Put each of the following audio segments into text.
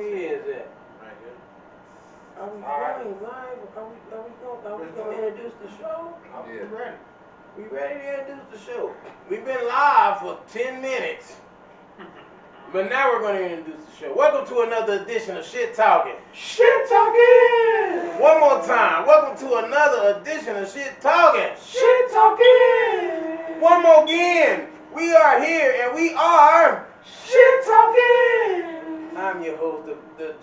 we is at? Right here. Are we going live? Are we gonna introduce the show? I'm ready. We ready to introduce the show. We've been live for 10 minutes. But now we're going to introduce the show. Welcome to another edition of Shit Talking. Shit talking! One more time. Welcome to another edition of Shit Talking. Shit talking! One more again. We are here and we are Shit talking! I'm your host,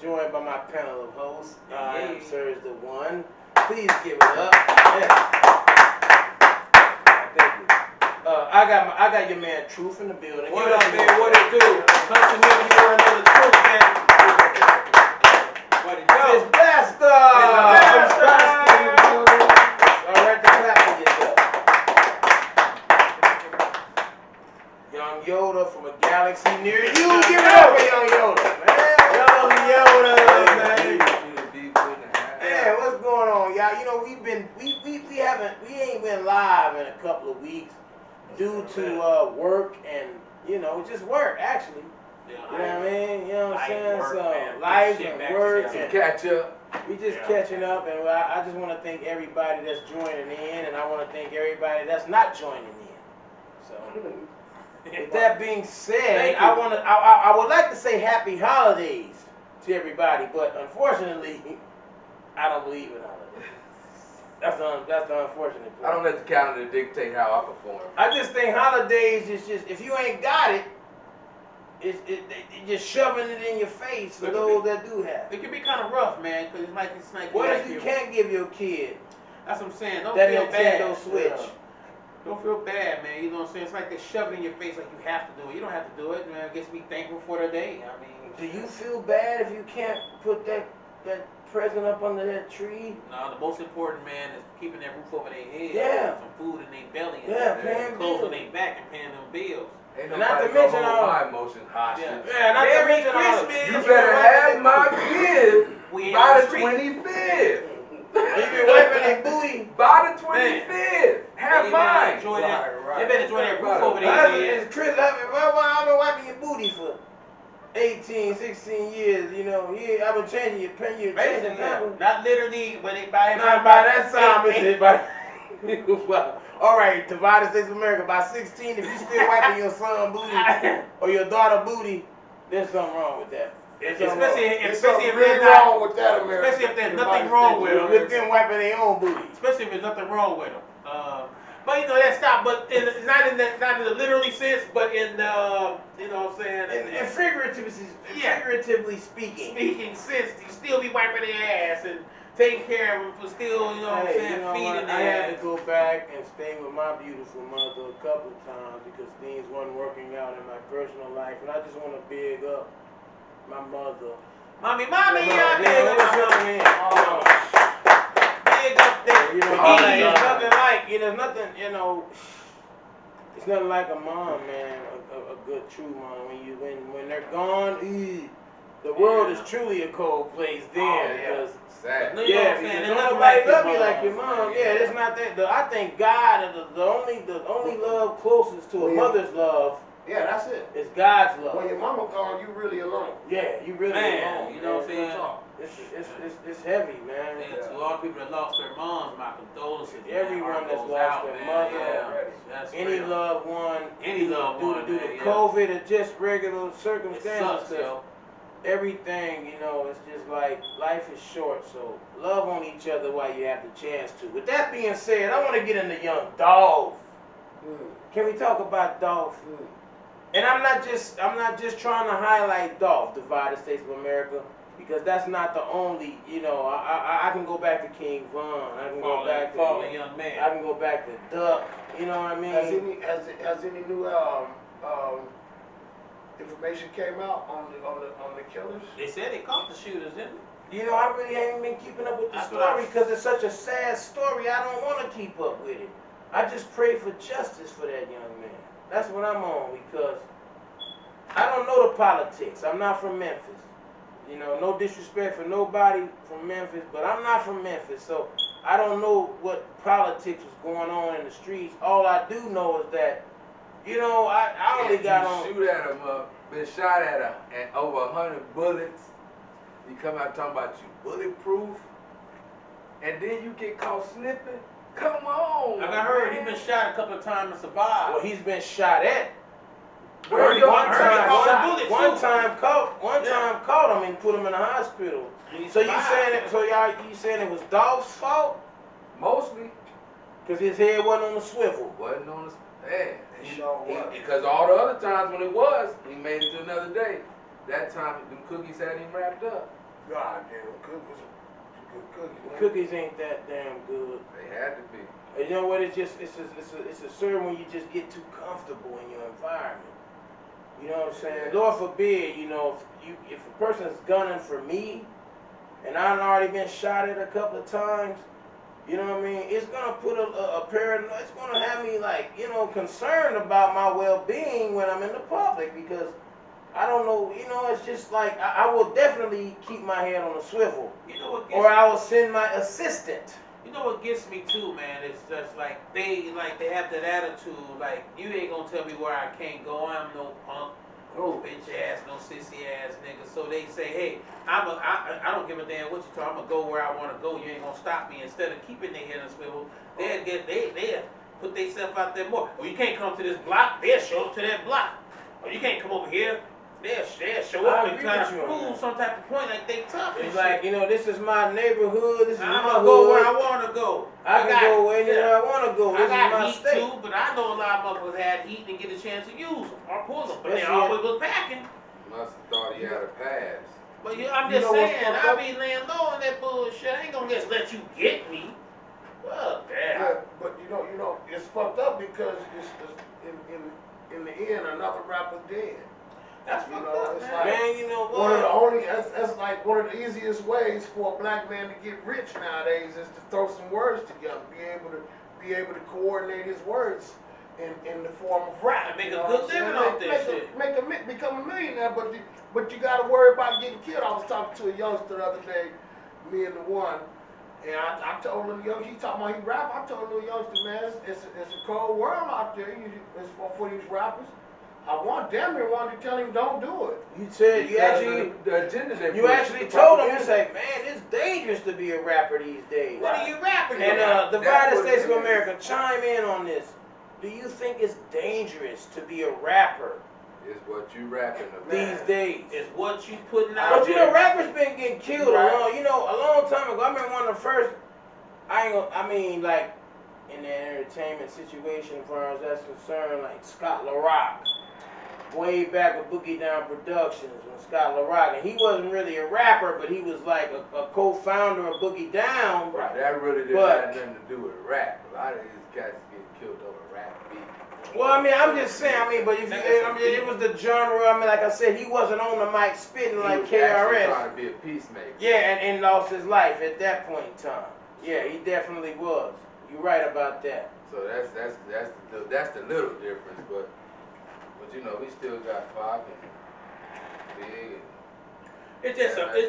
joined by my panel of hosts. I am Serge the One. Please give it up. Yes. Thank you. I got your man Truth in the building. What up, man? What it do? Punching in here another truth, man. What it do? It's Blaster! All right, to clap for yourself. Young Yoda from a galaxy near you. Give it up for Young Yoda, man. Young Yoda, man. Yeah, what's going on, y'all? You know, we ain't been live in a couple of weeks due to work and, you know, just work actually. You know what I mean? You know what I'm saying? So life and work and Catch up. we just catching up, and I just want to thank everybody that's joining in, and I want to thank everybody that's not joining in. So, with that being said, I would like to say happy holidays to everybody, but unfortunately, I don't believe in holidays. That's the unfortunate part. I don't let the calendar dictate how I perform. I just think holidays is just, if you ain't got it, it's just shoving it in your face for those that do have it. It can be kind of rough, man, because it's like What if you can't give your kid That's what I'm saying. Don't that feel Nintendo bad. Switch? Don't feel bad, man. You know what I'm saying? It's like they shove it in your face like you have to do it. You don't have to do it, man. I guess be thankful for the day. I mean, Do you feel bad if you can't put that present up under that tree? no, the most important, man, is keeping that roof over their head. Yeah. Some food in their belly. Yeah, and paying clothes on bills. their back and paying them bills. Ain't And not nobody to mention gonna hold all- my emotions hostage. Yeah, not to mention all the- You better have my gift We by in the street. 25th. You been wiping that booty? By the 25th. Have They mine. enjoy that. Right. They better enjoy that roof over their That's head. Chris, I've been wiping your booty for 18, 16 years, you know. I've been changing your pen, you're changing Basically, that. not literally, but they buy it. Not by that time, it's by. Well, all right, divided States of America. By 16, if you still wiping your son booty or your daughter booty, there's something wrong with that. Especially if really there's wrong with that, America. Especially if there's nothing wrong with them. With them wiping their own booty. Especially if there's nothing wrong with them. But you know that's not. But not in the literally sense, but in the you know what I'm saying. And figuratively speaking. Speaking sense, you still be wiping their ass and taking care of them for still, you know what I'm saying, You know feeding what? I their had to ass. go back and stay with my beautiful mother a couple of times because things weren't working out in my personal life, and I just want to big up my mother. Mommy, You yeah, know, big what's up, up, man? big up that. You know, it's nothing like, you know, nothing, you know, it's nothing like a mom, man, a good true mom. When they're gone, the world is truly a cold place then. Because, Sad. No, you know what I'm saying? because There's don't nothing nobody like your love you like your mom, mom. man. Yeah, it's not that. I think God is the only love closest to a mother's love Yeah, that's it. is God's love. When your mama gone, you really alone. Yeah, you really Man, alone. you know what I'm saying? It's heavy, man. And to all people that lost their moms, my condolences. man. Everyone Heart that's goes lost out, their man. mother, Yeah, that's Any real. loved one, Any loved one, due to man, yeah. COVID or just regular It circumstances. sucks, yo. Everything, you know, it's just like life is short, so love on each other while you have the chance to. With that being said, I want to get into Young Dolph. Can we talk about Dolph? And I'm not just trying to highlight Dolph, Divided States of America, because that's not the only, you know, I can go back to King Von, I can go back to Fallen young man. I can go back to Duck, you know what I mean? Has any new information came out on the killers? They said they caught the shooters, didn't they? You know, I really haven't been keeping up with the That's what I- story because it's such a sad story. I don't want to keep up with it. I just pray for justice for that young man. That's what I'm on because I don't know the politics. I'm not from Memphis. You know, no disrespect for nobody from Memphis, but I'm not from Memphis, so I don't know what politics was going on in the streets. All I do know is that, you know, I only got on. Shoot at him, been shot at over 100 bullets. You come out talking about you bulletproof, and then you get caught slipping. Come on. Like I heard man. he been shot a couple of times and survived. Well, he's been shot at. Where Heard you he going? caught a bullet, One too. time caught him and put him in the hospital. He So you survived. saying it? So you saying it was Dolph's fault? Mostly Cause his head wasn't on the swivel. wasn't on the man. He sure was. Because all the other times when it was, he made it to another day. That time, them cookies hadn't even wrapped up. God damn, Cook was a good cookie. The cookies ain't that damn good. They had to be. You know what? It's a certain when you just get too comfortable in your environment. You know what I'm saying? Yeah. Lord forbid, you know, if a person's gunning for me, and I've already been shot at a couple of times, you know what I mean? It's gonna put it's gonna have me like, you know, concerned about my well-being when I'm in the public because I don't know, you know, it's just like I will definitely keep my head on a swivel, You know what gets or I will send my assistant. You know what gets me too, man? It's just like they have that attitude, like you ain't gonna tell me where I can't go. I'm no punk, no bitch ass, no sissy ass nigga. So they say, hey, I don't give a damn what you talk. I'm gonna go where I want to go. You ain't gonna stop me. Instead of keeping their head on swivel, they'll put themselves out there more. Or you can't come to this block. They'll show up to that block. Or you can't come over here. They'll show I up and agree try with to you on prove that. some type of point like they tough. and It's shit. like, you know, this is my neighborhood. This is I'm my gonna go where I hood. want to go. I can go anywhere I want to go. I This is got my heat state. too, but I know a lot of motherfuckers had heat and get a chance to use them or pull them, but they Especially- always was packing. Must have thought he had a pass. But I'm You just know what's saying, fucked I up? be laying low on that bullshit. I ain't gonna just let you get me. Well, damn. Yeah, but you know, it's fucked up because it's in the end, another rapper's dead. That's You fucked know, up, it's man. like- Man, you know One of the what? only, that's like one of the easiest ways for a black man to get rich nowadays is to throw some words together, be able to coordinate his words in the form of rap. And make you a know good what I'm saying? living off that shit. Become a millionaire, but you got to worry about getting killed. I was talking to a youngster the other day, me and the one, and I told him, he talking about he rap. I told him, youngster, man, it's a cold world out there. It's for these rappers. I damn near wanted to tell him don't do it. You said you Because actually of the agenda they you push, actually the told him. You propaganda. say, man, it's dangerous to be a rapper these days. What are you rapping And about? the That's United what States it of is. America, chime in on this. Do you think it's dangerous to be a rapper It's what you rapping about. these days? It's what you putting out But you there. know, rappers been getting killed Right. a long time ago. I remember one of the first. Like in the entertainment situation, as far as that's concerned, like Scott LaRock, way back with Boogie Down Productions, when Scott LaRock, and he wasn't really a rapper, but he was like a co-founder of Boogie Down. But that really didn't But- have nothing to do with rap. A lot of these cats get killed over rap beat. Well, I'm just saying, but if it was the genre. Like I said, he wasn't on the mic spitting like He was actually KRS. trying to be a peacemaker. Yeah, and lost his life at that point in time. Yeah, he definitely was. You're right about that. So that's the little difference, but you know we still got Pac and Big. It's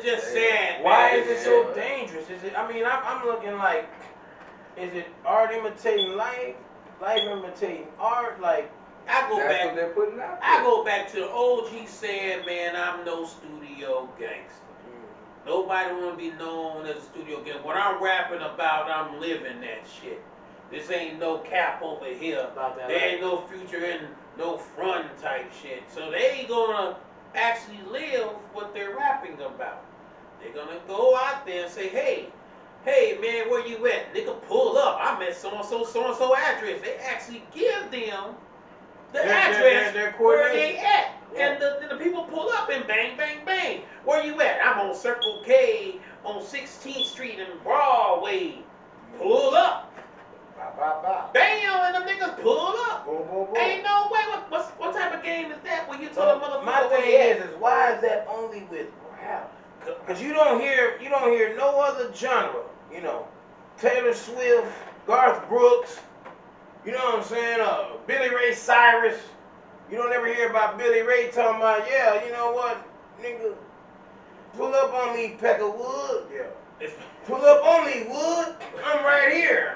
just sad. Why man. is it so dangerous? Is it? I'm looking like, is it art imitating life, life imitating art? Like, I go That's back. what they're putting out. I there. go back to the OG saying, man, I'm no studio gangster. Nobody want to be known as a studio gangster. What I'm rapping about, I'm living that shit. This ain't no cap over here. About that There ain't no future in no front type shit. So they ain't gonna actually live what they're rapping about. They're gonna go out there and say, hey man, where you at? Nigga, pull up. I'm at so-and-so address. They actually give them the address their where they coordination. at. Yeah. And the people pull up and bang, bang, bang. Where you at? I'm on Circle K on 16th Street and Broadway. Pull up. Bye, bye, bye. Bam, and them niggas pull up. Boom, boom, boom. Ain't no way. What type of game is that when you tell a motherfucker My where thing they at? is why is that only with rap? Because you don't hear no other genre. You know, Taylor Swift, Garth Brooks. You know what I'm saying? Billy Ray Cyrus. You don't ever hear about Billy Ray talking about, yeah, you know what, nigga, pull up on me, Peckerwood. Yeah. It's, Pull up on me, Wood. I'm right here.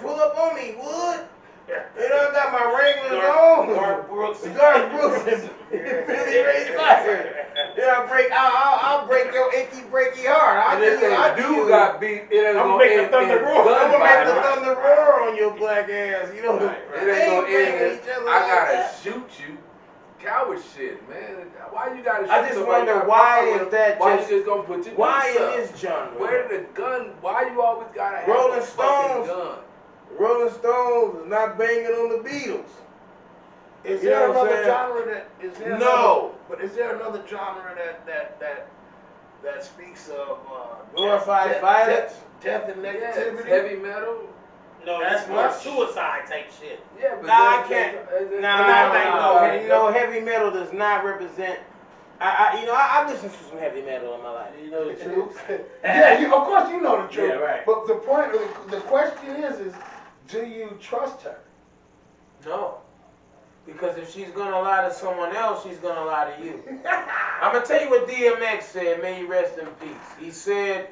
Pull up on me, Wood. You know, I got my Wranglers on. Garth Brooks. Garth Brooks and Billy Ray Cyrus. You Yeah, I'll break your achy, breaky heart. I'll And if give you. that dude got beat, it ain't I'm gonna making end thunder in roar. gun I'm gonna make the violence. thunder roar on your black ass. You know, Right, It ain't gonna end in, each other I like gotta that. shoot you. Coward shit, man. Why you gotta shoot I just somebody? wonder You why fuck with is them. that Why just- you just gonna put your Why guns in up? this genre? Where the gun? Why you always gotta have Rolling a fucking Stones. gun? Rolling Stones is not banging on the Beatles. Is You there know what I'm another saying? genre that is there? No. But is there another genre that speaks of Glorified violence? death and Yes, negativity? heavy metal. No, That's that's more much. suicide type shit. Yeah, but Nah, I that's- can't. that's- Nah, you know, heavy metal does not represent. I've listened to some heavy metal in my life. You know the truth. Yeah, of course you know the truth. Yeah, right. But the question is, do you trust her? No. Because if she's gonna lie to someone else, she's gonna lie to you. I'm gonna tell you what DMX said, may he rest in peace. He said,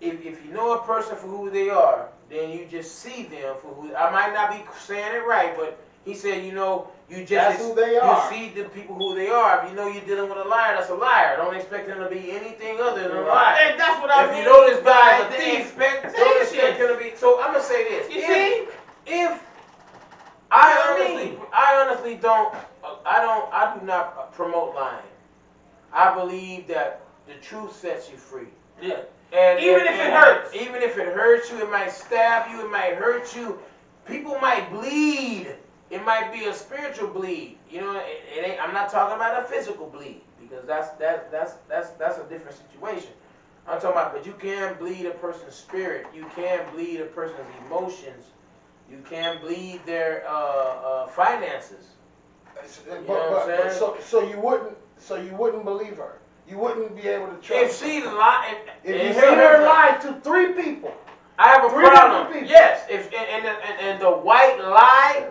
if you know a person for who they are, then you just see them for who. I might not be saying it right, but he said, you just That's who they are. You see the people who they are. If you know you're dealing with a liar, that's a liar. Don't expect him to be anything other than a liar. And that's what I If mean. you know this guy is a by the thief, don't expect him to be. So I'm gonna say this. You see? If I I honestly don't. I do not promote lying. I believe that the truth sets you free. Yeah. And Even if it hurts. Even if it hurts you, it might stab you, it might hurt you. People might bleed. It might be a spiritual bleed. You know, it ain't. I'm not talking about a physical bleed because that's a different situation. I'm talking about, but you can bleed a person's spirit. You can bleed a person's emotions. You can bleed their finances. So you wouldn't believe her. You wouldn't be able to trust If her. she lied, If you see her lie to 3 people, I have a Three problem. different people. Yes, if and the white lie,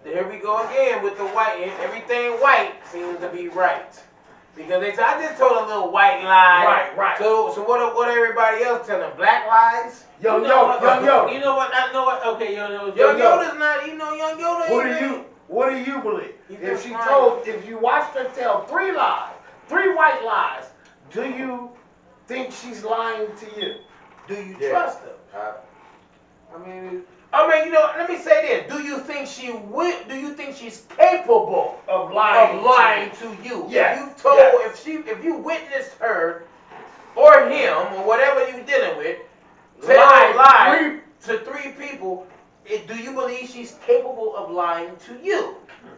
here we go again with the white. Everything white seems to be right because I just told a little white lie. Right. So what everybody else telling? Black lies. Young You know Yoda. You know what? I know what. Okay, Young Yoda. Yoda's not. Young Yoda. What do you believe? He's If just she lying. if you watched her tell 3 lies, 3 white lies, do you think she's lying to you? Do you Yeah. trust her? I mean, Let me say this. Do you think she will? Do you think she's capable Of lying. of lying to you? Yes. If you told, Yes. if you witnessed her or him or whatever you dealing with, Lie. lie to 3 people, do you believe she's capable of lying to you?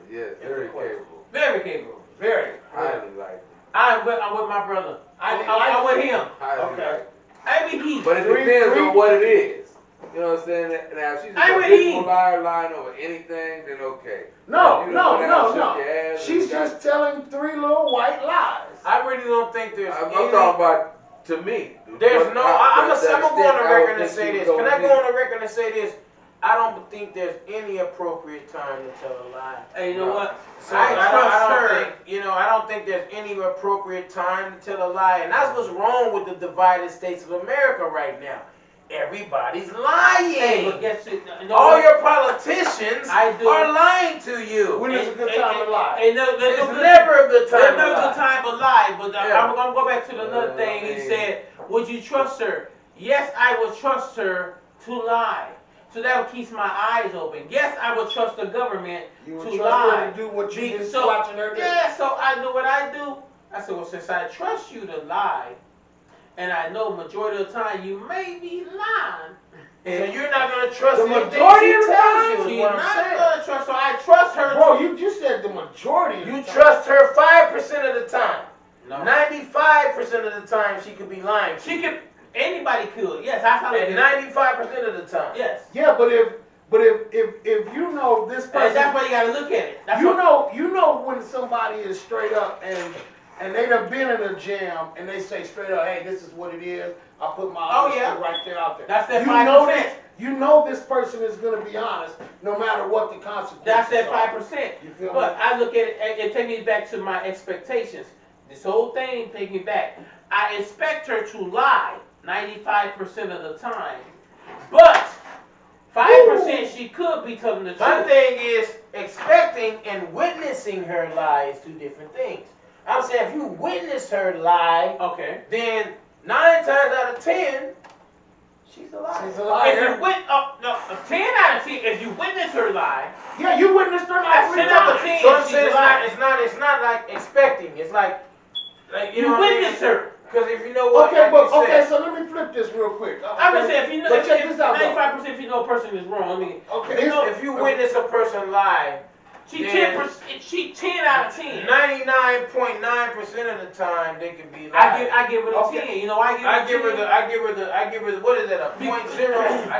yes, very capable. Very capable. Very. Highly likely. I'm with my brother. I'm with him. Highly Okay. likely. I mean, he. But it Three- depends three- on what it is. You know what I'm saying? Now, if she's I a would habitual eat. liar lying over anything, then okay. No, If you no, done went out and no, shook no. your ass She's and got- just telling 3 little white lies. I really don't think there's I'm any. talking about to me. There's What- no. how- I'm that gonna go extent on the I would record and think say she this. was Can I gonna go be. on the record and say this? I don't think there's any appropriate time to tell a lie. Hey, you know No. what? So I trust her. I don't think there's any appropriate time to tell a lie, and that's what's wrong with the divided states of America right now. Everybody's lying. Hey, but guess it. You know All what? your politicians I do. are lying to you. When is a good time to lie? Hey, no, there's It's no good- never a good There's time no to good lie. time to lie, but Yeah. I'm gonna go back to another thing. He said, "Would you trust her?" Yes, I would trust her to lie. So that keeps my eyes open. Yes, I would trust the government You would to trust lie. her to do what you've been So- watching her do. Yeah, so I know what I do. I said, well, since I trust you to lie, and I know majority of the time you may be lying. So you're not gonna trust The anything majority she of the tells time, you. Is She's what I'm not saying. gonna trust, so I trust her. Bro, you said the majority of the You time. trust her 5% of the time. No. 95% of the time she could be lying. to She you. could. Anybody could. Yes, that's how. And 95% of the time. Yes. Yeah, but if you know this And person, that's why you gotta look at it. That's you what, know when somebody is straight up and they done been in a jam and they say straight up, hey, this is what it is. I put my Oh, honesty yeah. right there out there. That's that you know 5%. this. You know this person is gonna be honest, no matter what the consequences. That's that are. 5%. You feel But me? I look at it, it takes me back to my expectations. This whole thing takes me back. I expect her to lie 95% of the time, but 5% she could be telling the My truth. thing is expecting and witnessing her lie is 2 different things. I'm saying if you witness her lie, Okay. then 9 times out of 10, she's a liar. She's a If liar. you no, 10 out of 10. If you witness her lie, Yeah, you witnessed her like that's 3 10 out of times. 10. So I'm she's saying a liar. it's not like expecting. It's like you You know what I mean? witness her. Because if you know what, Okay, like but you said, okay, so let me flip this real quick. I'm just saying, if you know, But check this out, though. 95% if you know a person is wrong. I mean, Okay, if you witness a person lie, she then 10%. She 10 out of 10. 99.9% of the time they can be lying. I give her a Okay. 10. You know why I give her the what is that, a .0?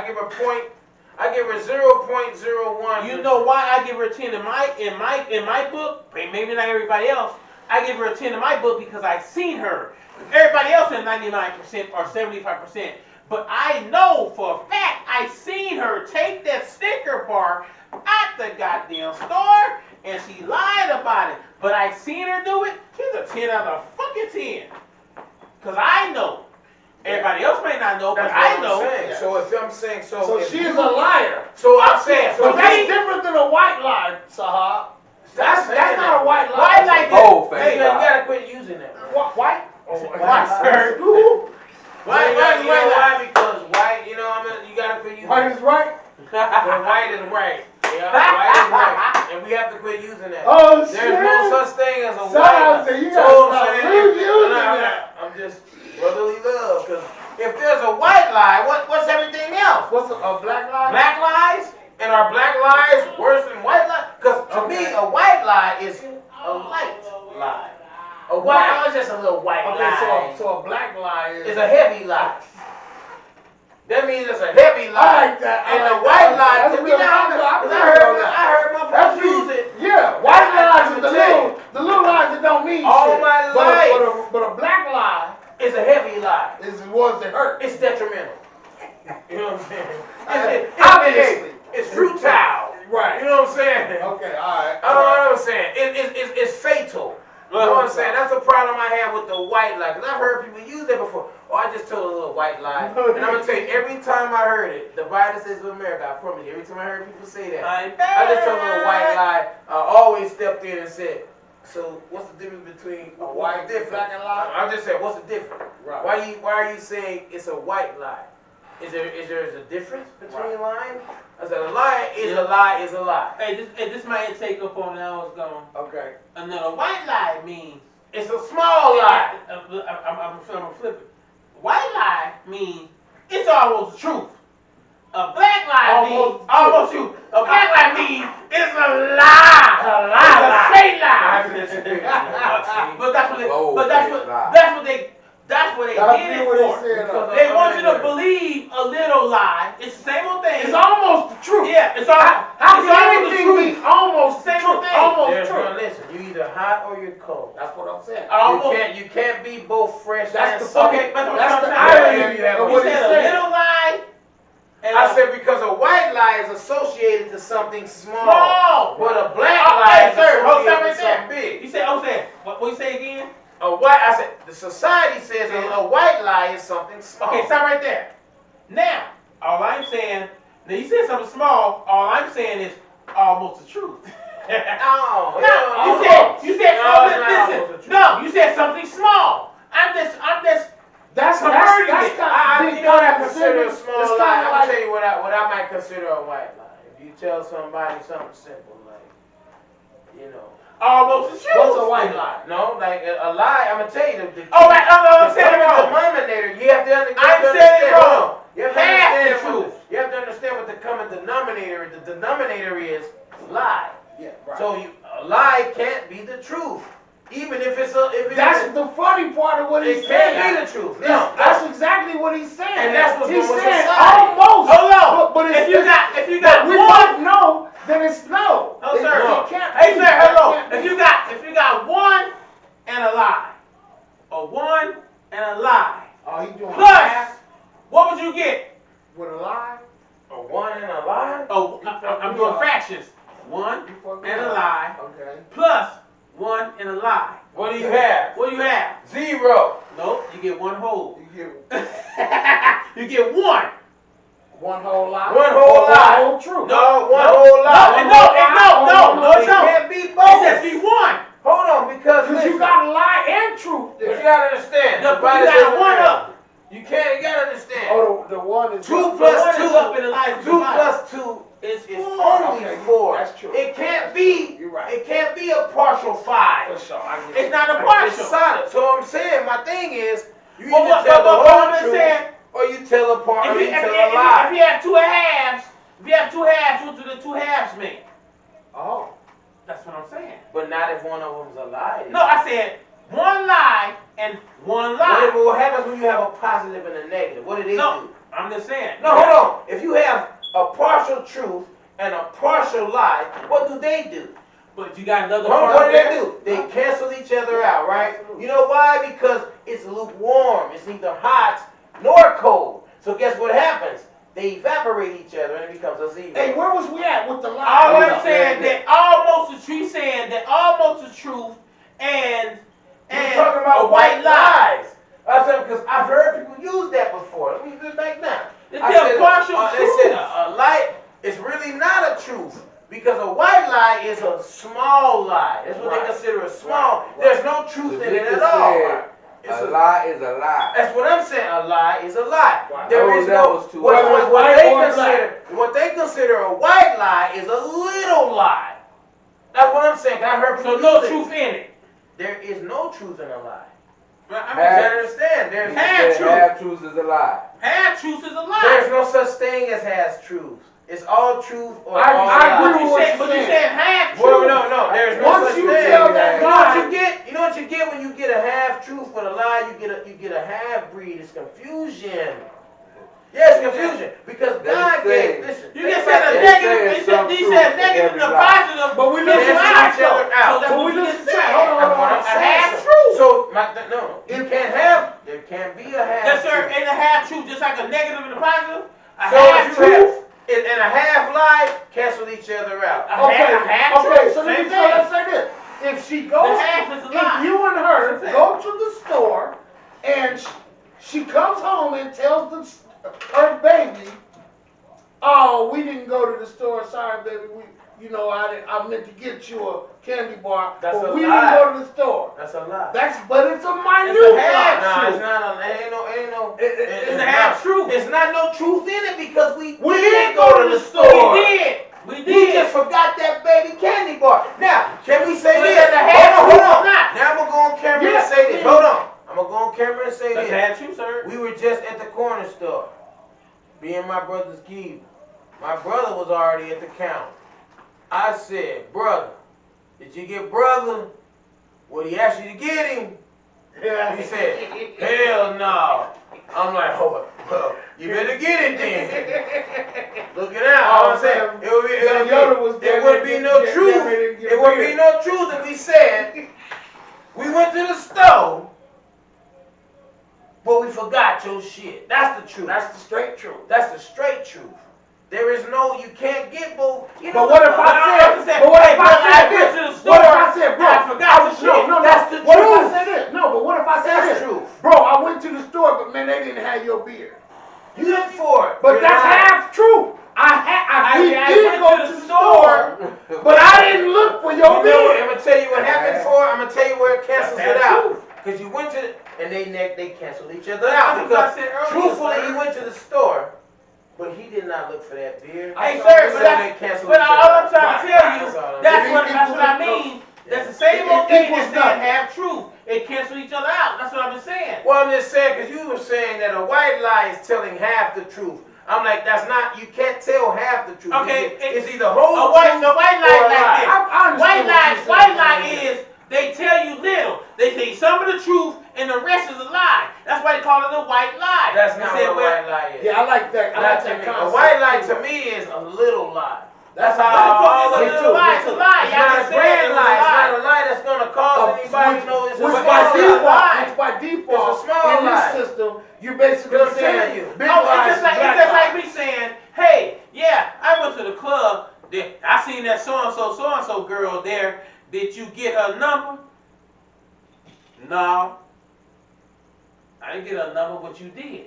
I give her 0.01. You know why I give her a 10 in my book? Maybe not everybody else. I give her a 10 in my book because I seen her. Everybody else is 99% or 75%. But I know for a fact I seen her take that sticker bar at the goddamn store and she lied about it. But I seen her do it. She's a 10 out of fucking 10. Because I know. Everybody else may not know, but That's I what know. I'm saying. So if I'm saying so if she's you- a liar. So I'm saying So so that's they, different than a white lie, Sahab. That's saying not a white lie. Why like Bold this? face. hey, you gotta quit using that. White? White, sir. Why? Why- why- You why know not? why? Because white. You know, you gotta quit using. White is right? Well, white is right. Yeah, white is right, and we have to quit using that. Oh, There's shit. no such thing as a So white. so you So gotta I'm stop saying, using I'm that. I'm just brotherly love, because if there's a white lie, what's everything else? What's a black lie? Black lies? And are black lies worse than white lies? Because to me, a white lie is a light lie. A white lie is just a little white Okay, lie. so a black lie is It's a heavy lie. That means it's a heavy lie. I like that. And I the like white that. lie, That's to me, real I heard my That's folks use it. Yeah, white lies I'm is gonna the little lies that don't mean All shit. my but life. but a black lie It's a heavy lie. is the ones that hurt. It's detrimental. You know what I'm saying? Obviously. It's futile. Right. You know what I'm saying? Okay, alright. I don't know what I'm saying. It's fatal. You know what I'm saying? That's a problem I have with the white lie. Because I've heard people use that before. Oh, I just told a little white lie. And I'm going to tell you, every time I heard it, the United States of America, I promise you, every time I heard people say that, I just told a little white lie. I always stepped in and said, so what's the difference between A white difference? black and lie? I just said, what's the difference? Right. Why are you saying it's a white lie? Is there a difference between lying? I said a lie is a lie is a lie. Hey, this might take up on how it's going. Okay. Another white lie means It's a small lie. I'm gonna flip it. White lie means it's almost the truth. A black lie means almost true. A black lie means it's a lie. It's a straight lie. But that's what they I did feel it what for. he said, They want you to believe a little lie. It's the same old thing. It's almost the truth. Yeah, it's all. How it's can almost the anything truth. be almost the Same truth? thing. Almost There's true. no listen. You either hot or you're cold. That's what I'm saying. Almost. You can't be both fresh That's and the salty. Okay, but That's the Yeah, irony you have of You what he said a said. little lie. And I said because a white lie is associated to something small, small. but a black Oh, lie hey, is sir, hold associated on with right there. something big. You said, oh, say what you say again? I said the society says a white lie is something small. Okay, stop right there. Now, all I'm saying, now you said something small. All I'm saying is almost the truth. No, You said No, oh, it's not listen. almost the truth. No, you said something small. I'm just That's converting that's it. kind of you know what I consider a it's small kinda lie. I'm like- gonna tell you what I might consider a white lie. If you tell somebody something simple like, you know. almost the truth. What's a white lie? No, like a lie. I'm gonna tell you the Oh, right, I'm the saying it wrong. denominator. You have to understand. I'm saying it wrong. You have to Half the understand what truth. you have to understand what the common denominator. The denominator is lie. Yeah, right. So a lie can't be the truth, even if it's That's the funny part of what he's it can't saying. be the truth. Yes, that's exactly what he's saying. And that's what's he's wrong with saying society. almost. Hold on. But if you got we one. both know that it's no. No, It- sir. it can't Hey, be. sir, That hello. can't If be. you got one and a lie, a one and a lie, Oh, he doing plus, math what would you get? with a lie. a one and a lie. Oh, I'm doing fractions. One You fucking and a up. lie, Okay. plus one and a lie. What do you have? What do you have? 0. Nope, you get one whole. You get You get one. one whole lie. One whole or lie. One whole truth. No, one No, whole lie. no, it's It not. can't be It both. just be one. Hold on, because Because you got lie and truth But you there. gotta understand. No, the but you Bible gotta says one that- up. You can't. You gotta understand. Oh, the one is 2 The plus one 2. is up in the life of 2 the plus 2 is Four. only Okay, 4. that's true. It can't be. You're right. It can't be a partial 5. For sure. I get It's it. not a It's partial. solid. So I'm saying, my thing is, you Well, either tell the what whole I'm truth saying, or you tell a part, or if you you tell a lie. if you have 2 halves, what do the 2 halves mean? Oh. That's what I'm saying. But not if one of them's a lie. No, I said 1 lie and 1 What, lie. what happens when you have a positive and a negative? What do they No, do? I'm just saying. No, hold on. If you have a partial truth and a partial lie, what do they do? But you got another What part do they there. do? They cancel each other out, right? You know why? Because it's lukewarm. It's neither hot nor cold. So guess what happens? They evaporate each other and it becomes a zero. Hey, where was we at with the lie? All Hold I'm up. saying that almost the truth, saying that almost the truth and We're talking about a white lie. lies. I said because I've heard people use that before. Let me get back now. They I tell said, partial they truth. said a lie is really not a truth because a white lie is a small lie. That's what Right. they consider a small. Right. There's no truth in it Tanika at all. said, It's a lie is a lie. That's what I'm saying. A lie is a lie. Right. There No is no levels to it. what Whether it's what white they or consider a white lie is a little lie. That's what I'm saying. I heard So people no use it. truth in it. There is no truth in a lie. Right? I You mean, Half- gotta understand. There's Half truth. Half truth is a lie. half truth is a lie. There's no such thing as has truths. It's all truth or I all agree lies. But with you what said, you're but you saying. said half truth. Well, no, there's no Once such you thing. tell that You know lie, what you get? You know what you get when you get a half truth with a lie? You get a half breed. It's confusion. Yes, confusion. Because They God say- gave. Listen. You think just about said a this. They negative. say He some said truth in negative and every a lie. positive. But we Cancel listen to out, each other though. out. So that's But what we you listen just to- said. hold on, That's what hold I'm on. A saying. half truth. So you can't have. There can't be a half. Yes, sir. truth. Ain't a half truth just like a negative and a positive? A So half if you truth. and a half lie cancel each other out. A half Okay, truth. so let Same me thing. let's say this. If she goes, The half is a lie. if you and her That's it. go to the store and she comes home and tells her baby, "Oh, we didn't go to the store. Sorry, baby. I meant to get you a candy bar, That's but a we lie. didn't go to the store." That's a lie. But it's a minute It's a half lie. Nah, it's not a. Ain't no. It's a half truth. It's not no truth in it because we We did didn't go to the store. We did. We We did. just forgot that baby candy bar. Now, can we say So this? that's a half Hold truth on. or not? Now I'm gonna go on camera Yes, and say this. yes. Hold on. I'm gonna go on camera and say That's a this. half truth, sir. We were just at the corner store. Me and my brother's keeper. My brother was already at the counter. I said, "Brother, did you get brother what he asked you to get him?" Yeah. He said, "Hell no." I'm like, "Oh, well, you better get it then." Look it out. Oh, I'm saying, man. it Yoda was would, it would be no truth. It would be no truth if we said we went to the store, but we forgot your shit. That's the truth. That's the straight truth. That's the straight truth. There is no, you can't get both. You But know what if what? I said? But what if I said went this? to the store, What if I said, bro? I forgot the shit. No. That's the What truth. if I said this? No, but what if I said That's this? truth. Bro, I went to the store, but man, they didn't have your beer. You look for it. But You're that's lying. half true. We I did went go to to the the store, but I didn't look for You your know what? beer. I'm gonna tell you what happened for. I'm gonna tell you where it cancels That's it out. truth. Because you went to and they canceled each other That's out. what Because I said earlier, truthfully, sir. he went to the store, but he did not look for that beer. Hey, So sir, so but they canceled but each all other I'm out. trying to tell you, That's all I'm that's saying. what I mean. That's the same It old thing equals that saying nothing. half truth. It cancel each other out. That's what I've been saying. Well, I'm just saying because you were saying that a white lie is telling half the truth. I'm like, that's not. You can't tell half the truth. Okay, it's either whole A white truth lie or a like lie. this. I understand White what lie, you're saying. white lie is they tell you little. They say some of the truth and the rest is a lie. That's why they call it a white lie. That's They not say, what a well, white lie is. Yeah, I like that. I Not like to that me. concept. A white lie to me is a little lie. That's how What the fuck is a I little lie? It's a lie. It's Y'all not a just said it grand was lie. a It's lie. not a lie that's gonna cause anybody to know it's a Which small by lie. default, which by default, It's a small in this lie. system, you're basically But I'm telling saying you. big Oh, lies it's and just black like lies. me saying, hey, yeah, I went to the club. I seen that so and so girl there. Did you get her number? No. I didn't get her number, but you did.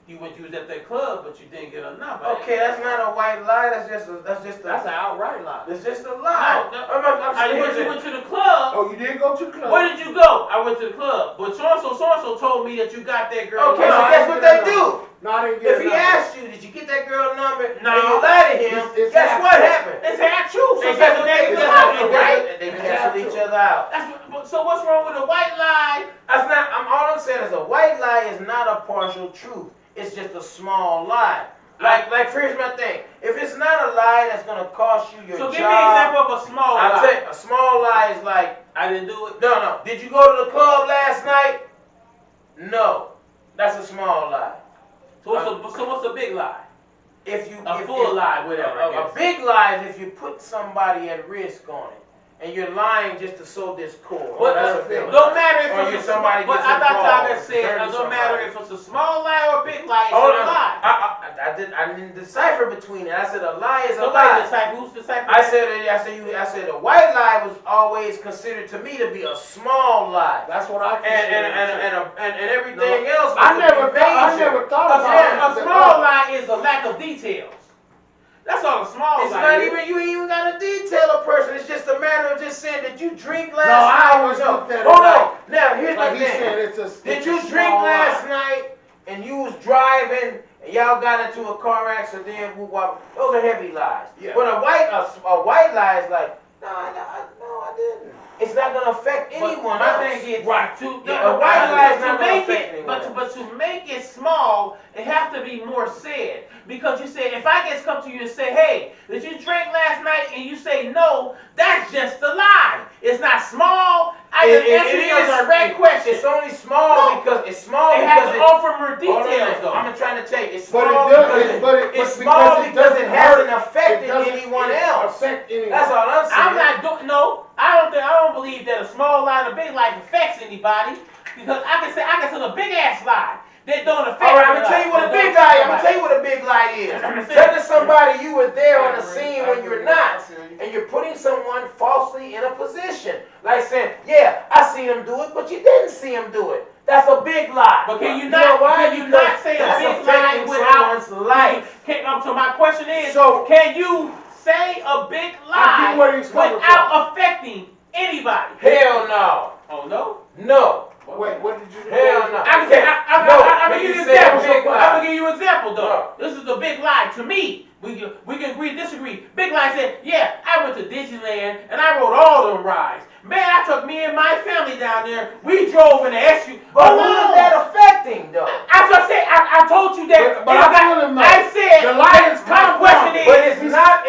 You was at that club, but you didn't get enough. Okay, that's not a white lie. That's an outright lie. That's just a lie. No, You went to the club. Oh, you did go to the club. Where did you go? I went to the club. But so and so told me that you got that girl. Okay, so guess what they do? No, I didn't get If he asked you, did you get that girl number? No. And you lied to him. It's guess half what true. happened? It's half true. So They that's what cancel they lying, right? They cancel each other out. So what's wrong with a white lie? That's not. All I'm saying is a white lie is not a partial truth. It's just a small lie. Like here's my thing. If it's not a lie that's gonna cost you your job. So give me an example of a small lie. I'll tell you, a small lie is like, I didn't do it. no. Did you go to the club last night? No. That's a small lie. So what's a big lie? If you full lie, whatever. A big lie is if you put somebody at risk on it. And you're lying just to sow discord. But That's a big lie. don't matter if Or it's somebody but gets I thought y'all involved, just said hurting it don't matter somebody. if it's a small lie or a big lie, it's Oh, a no. lie. I didn't decipher between it. I said a lie is a Nobody lie. decipher. Who's deciphering? I said a white lie was always considered to me to be a small lie. That's what I And everything else was I never major. thought about A small lie is a lack of details. That's all a small It's lie not is. even, you ain't even got to detail a person. It's just a matter of just saying, did you drink last No, I night? always looked at it Hold like- on. Now, here's Like the he thing. said, Did you drink last night and you was driving and y'all got into a car accident? Those are heavy lies. Yeah. But a white lie is like, no, I didn't. It's not gonna affect anyone My else. thing is Right. to A white lie is not gonna make affect it, anyone else. but to make it small, it have to be more said. Because you say, if I just come to you and say, hey, did you drink last night? And you say no, that's just a lie. It's not small. I just answered your direct question. It's only small because it's small It because has to offer more details Hold though. on, I'm trying to tell you, it's But small it does, it's small because it hasn't affected anyone else. Affect anyone. That's all I'm saying. I'm not doing no. I don't believe that a small lie and a big lie affects anybody because I can tell a big ass lie that don't affect. All right, I'm gonna tell you what a big lie is. I'm gonna tell you what a big lie is. Telling somebody you were there on the scene when you're not, and you're putting someone falsely in a position, like saying, "Yeah, I seen him do it, but you didn't see him do it." That's a big lie. But can you know not? why? Can you Because not say a that's big lie affecting without someone's life? So my question is, So- can you say a big I get where lie he's coming without affecting anybody? Hell no. Oh no. No. Wait, what did you do? Hell no. I'm Okay. gonna No, give you you an said a example. big lie. I'm gonna give you an example though. No. This is a big lie to me. We can agree, disagree. Big lie said, yeah, I went to Disneyland and I rode all them rides. Man, I took me and my family down there. We drove in the SUV. But who is that affecting though? I told you that. But I told him no. I said The lie is my question is. But it's not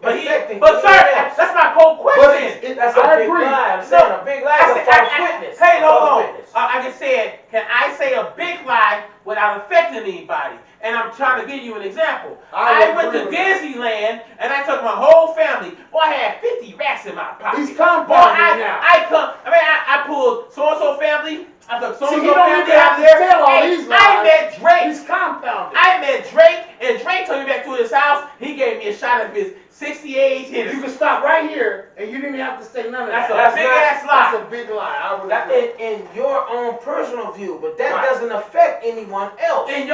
affecting. But sir, anyone else. that's my whole question. That's a I big agree. lie. I'm saying a big lie is a false witness. Hey, A hold false on. witness. I just said, can I say a big lie without affecting anybody? And I'm trying to give you an example. I went to Disneyland and I took my whole family. Boy, I had 50 racks in my pocket. He's compounding now. I pulled so-and-so family. I took so-and-so See, he don't family even have out to there. tell all Hey, these I lies. met Drake. He's compounding. I met Drake, and Drake took me back to his house. He gave me a shot of his 68 You hitters. can stop right here, and you didn't have to say none of That's that. a big ass lie. That's a big lie. I would That agree. in your own personal view, but that Right. doesn't affect anyone else. And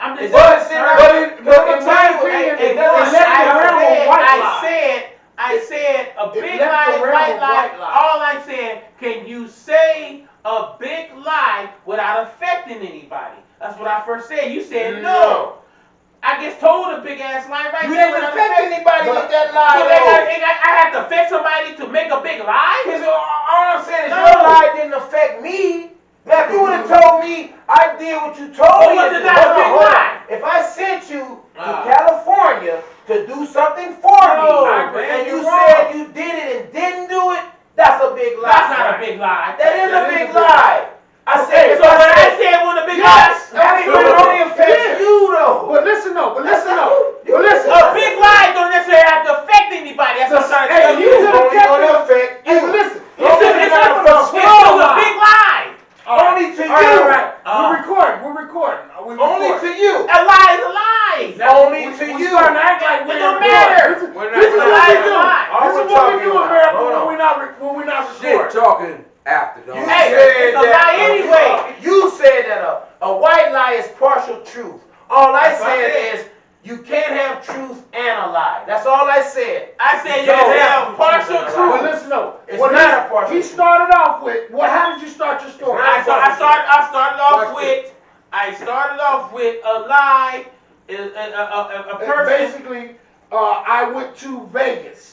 I'm just But saying, in my opinion, it it does. left the realm of white I said a It big left lie, the realm white of lie. white lie. All I'm saying, can you say a big lie without affecting anybody? That's what I first said. You said no. I just told a big ass lie right You there. didn't without affect affecting- anybody with that lie. So I had to affect somebody to make a big lie? Because all I'm saying is No. your lie didn't affect me. Now, if you would have told me I did what you told But me was to it do, not a big lie? If I sent you to Ah. California to do something for No, me, man, and you you're said wrong. you did it and didn't do it, that's a big lie. That's not a big lie. That is a big lie. I said, Okay, if so I when I said, said one of the big yes, lies, I mean, it only affects you though. But listen though. But listen. a big lie don't necessarily have to affect anybody. That's what I'm trying to tell you. you It's should only have going to kept it. affect Hey, you. but listen. It's a big lie. Only to you. All right. We're recording. Only to you. A lie is a lie. Only to we you. starting to act like It don't matter. We're This is not what we lying. do. All This we're is what we talking do, about. America, Hold on. when we're not shit recording. talking after, dog. You Hey, said it's a lie anyway. You said that a A white lie is partial truth. All I said is you can't have truth and a lie. That's all I said. I said you can have partial Well, truth. listen, no. It's not a partial He truth. started off with, how did you start your story? I started off with a lie. A person. Basically, I went to Vegas.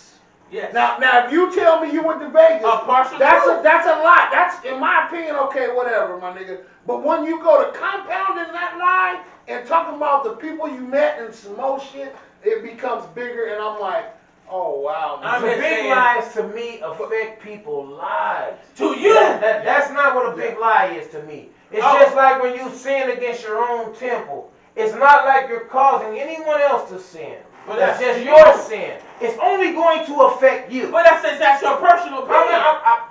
Yes. Now, if you tell me you went to Vegas, partial that's truth. that's a lie. That's, in my opinion, okay, whatever, my nigga. But when you go to compounding that lie and talking about the people you met and some more shit, it becomes bigger, and I'm like, oh wow. I'm The just big saying- lies to me affect people's lives. To you. That's not what a big lie is to me. It's just like when you sin against your own temple. It's not like you're causing anyone else to sin. But that's that's just you. your sin. It's only going to affect you. But that's your personal opinion.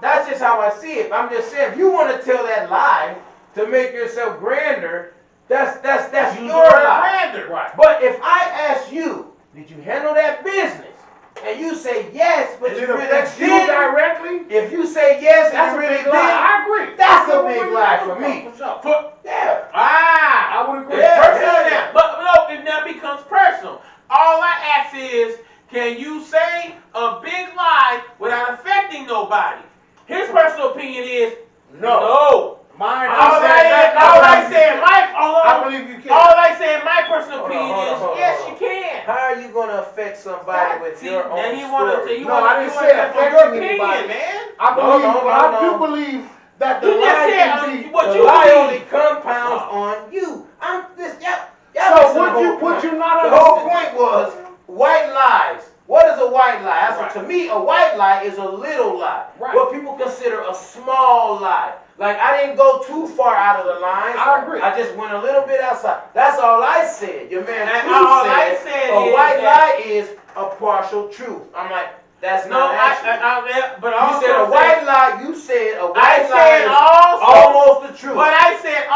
That's just how I see it. I'm just saying, if you want to tell that lie to make yourself grander, that's You your doing lie. grander. Right. But if I ask you, did you handle that business? And you say yes, but Does you it really affect you didn't. directly? If you say yes and That's you a really big didn't, lie. I agree. that's a big lie for me. For sure. Yeah. I would agree. Personal now. But no, it now becomes personal. All I ask is, can you say a big lie without affecting nobody? His personal opinion is no. Mine. All I believe you can. All I say in my personal Hold on, opinion hold on, is hold on, yes, hold on. you can. How are you going to affect somebody with See, your now own you wanna story? say you No, wanna I didn't you say wanna affecting your opinion, anybody. man. I do believe that the You just lie said can be. what The you lie believe. only compounds on you. I'm this. So would you not The whole understand? point was white lies. What is a white lie? Right. To me, a white lie is a little lie. Right. What people consider a small lie. Like, I didn't go too far out of the lines. I agree. I just went a little bit outside. That's all I said. Your man And True all said I said a is white that- lie is a partial truth. I'm like, that's No, not accurate. but You also said a white lie. You said a white lie said is also, almost the truth. but I said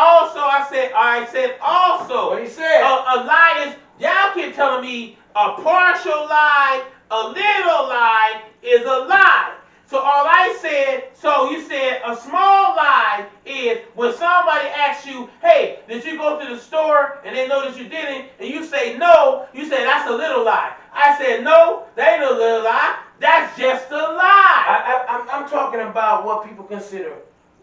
also. What he said. A lie is, y'all keep telling me a partial lie, a little lie is a lie. So all I said, so you said a small lie is when somebody asks you, hey, did you go to the store and they know that you didn't, and you say no, you say that's a little lie. I said no, that ain't a little lie, that's just a lie. I'm talking about what people consider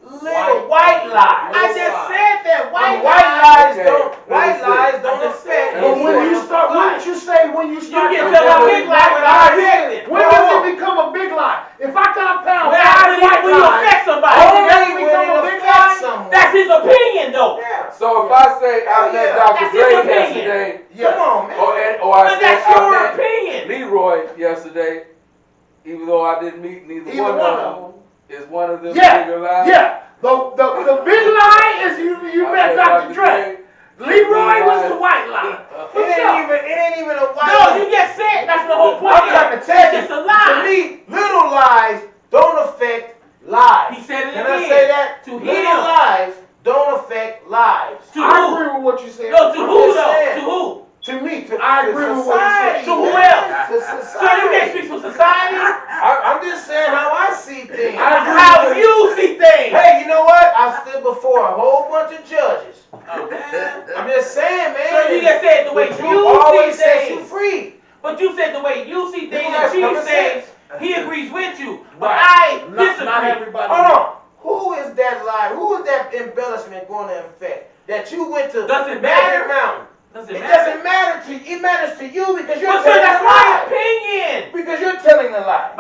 little white lies. I just said that white lies Okay, don't let me see. don't affect. But when anyone you else's start, life. wouldn't you say when you start You can to tell a tell big lie without affecting. when does it become a big lie? If I compound When white you lies, affect somebody, Only that when become a it big affects lie? someone. that's his opinion though. Yeah. So if I say I met yeah. Dr. That's Dre his opinion. yesterday, Come on, man. or I But said that's I your met opinion. Leroy yesterday, even though I didn't meet neither one of them, is one of them bigger lies? Yeah. The big lie is you met Dr. Dre. Leroy was the white lie. It ain't even a white No, lie. you just said that's the whole point. I'm trying to tell you. It's just a lie. To me, little lies don't affect lives. He said it Can again. I say that? To Little him. lies don't affect lives. To I who? agree with what you said. No, to I'm who just though? saying. To who? To me, I agree with what you said. To who man. else? To So society. you can't speak for society? I'm just saying how I see things. I agree How with you see things? Hey, you know what? I stood before a whole bunch of judges. Oh, man. I'm just saying, man. So you just said the way The truth you always see sets you things. free. But you said the way you see things People and have Chief common says sense. he agrees with you. But Right. I Not disagree. everybody. Hold on. Who is that lie? Who is that embellishment going to affect? That you went to Does it Magic matter? Mountain. Does It it matter? doesn't matter to you. It matters to you because you're But sir, telling that's the my lie. opinion. Because you're telling the lie.